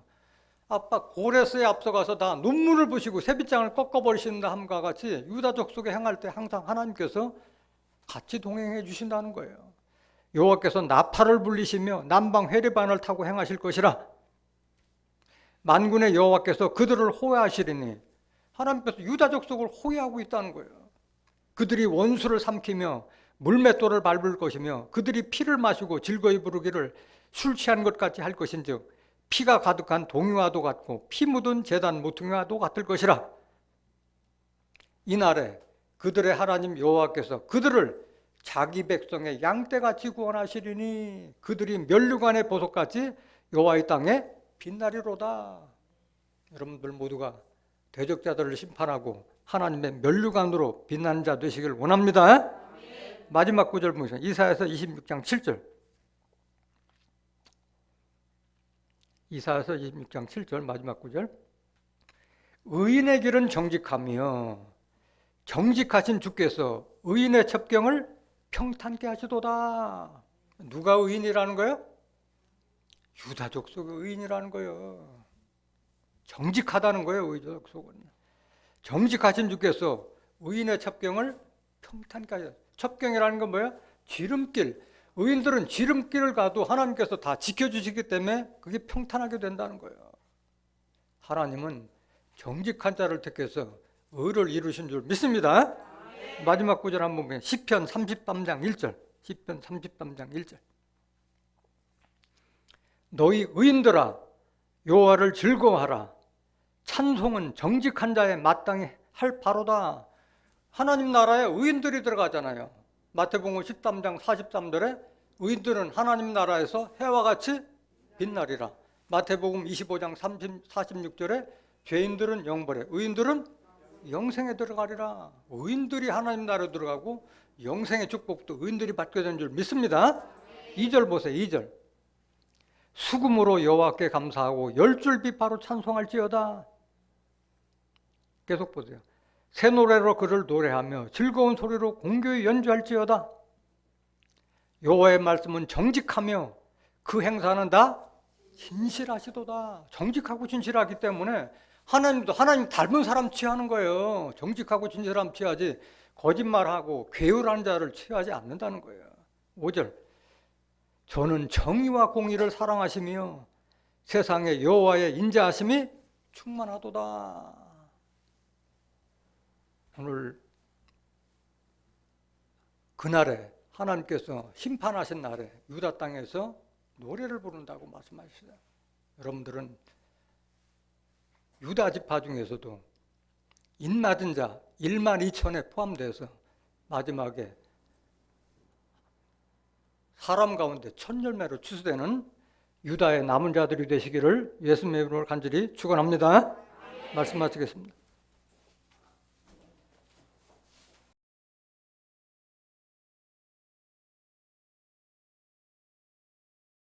아빠 고레스에 앞서가서 다 눈물을 부시고 새빗장을 꺾어버리신다 함과 같이 유다 족속에 행할 때 항상 하나님께서 같이 동행해 주신다는 거예요. 여호와께서 나팔을 불리시며 남방 회리반을 타고 행하실 것이라. 만군의 여호와께서 그들을 호위하시리니 하나님께서 유다 족속을 호위하고 있다는 거예요. 그들이 원수를 삼키며 물맷돌을 밟을 것이며 그들이 피를 마시고 즐거이 부르기를 술 취한 것 같이 할 것인즉 피가 가득한 동이와도 같고 피 묻은 제단 모퉁이와도 같을 것이라. 이날에 그들의 하나님 여호와께서 그들을 자기 백성의 양떼같이 구원하시리니 그들이 면류관의 보석같이 여호와의 땅에 빛나리로다. 여러분들 모두가 대적자들을 심판하고 하나님의 면류관으로 빛나는 자 되시길 원합니다. 마지막 구절 보세요. 이사야서 26장 7절. 이사야서 26장 7절 마지막 구절. 의인의 길은 정직하며 정직하신 주께서 의인의 첩경을 평탄케 하시도다. 누가 의인이라는 거예요? 유다 족속의 의인이라는 거예요. 정직하다는 거예요. 유다 족속은. 정직하신 주께서 의인의 첩경을 평탄케 하시도다. 첩경이라는 건 뭐예요? 지름길. 의인들은 지름길을 가도 하나님께서 다 지켜주시기 때문에 그게 평탄하게 된다는 거예요. 하나님은 정직한 자를 택해서 의를 이루신 줄 믿습니다. 마지막 구절 한번 보면 시편 33장 1절. 시편 33장 1절. 너희 의인들아 여호와를 즐거워하라. 찬송은 정직한 자의 마땅히 할 바로다. 하나님 나라에 의인들이 들어가잖아요. 마태복음 13장 43절에 의인들은 하나님 나라에서 해와 같이 빛나리라. 마태복음 25장 46절에 죄인들은 영벌에, 의인들은 영생에 들어가리라. 의인들이 하나님 나라에 들어가고 영생의 축복도 의인들이 받게 된 줄 믿습니다. 2절 보세요. 2절. 수금으로 여호와께 감사하고 10줄 비파로 찬송할지어다. 계속 보세요. 새 노래로 그를 노래하며 즐거운 소리로 공교히 연주할지어다. 여호와의 말씀은 정직하며 그 행사는 다 진실하시도다. 정직하고 진실하기 때문에 하나님도 하나님 닮은 사람 취하는 거예요. 정직하고 진실함 취하지 거짓말하고 괴율한 자를 취하지 않는다는 거예요. 5절. 저는 정의와 공의를 사랑하시며 세상에 여호와의 인자하심이 충만하도다. 오늘 그날에 하나님께서 심판하신 날에 유다 땅에서 노래를 부른다고 말씀하셨어요. 여러분들은 유다 지파 중에서도 인맞은 자 1만 2천에 포함돼서 마지막에 사람 가운데 천열매로 추수되는 유다의 남은 자들이 되시기를 예수님의 이름으로 간절히 축원합니다. 말씀 마치겠습니다.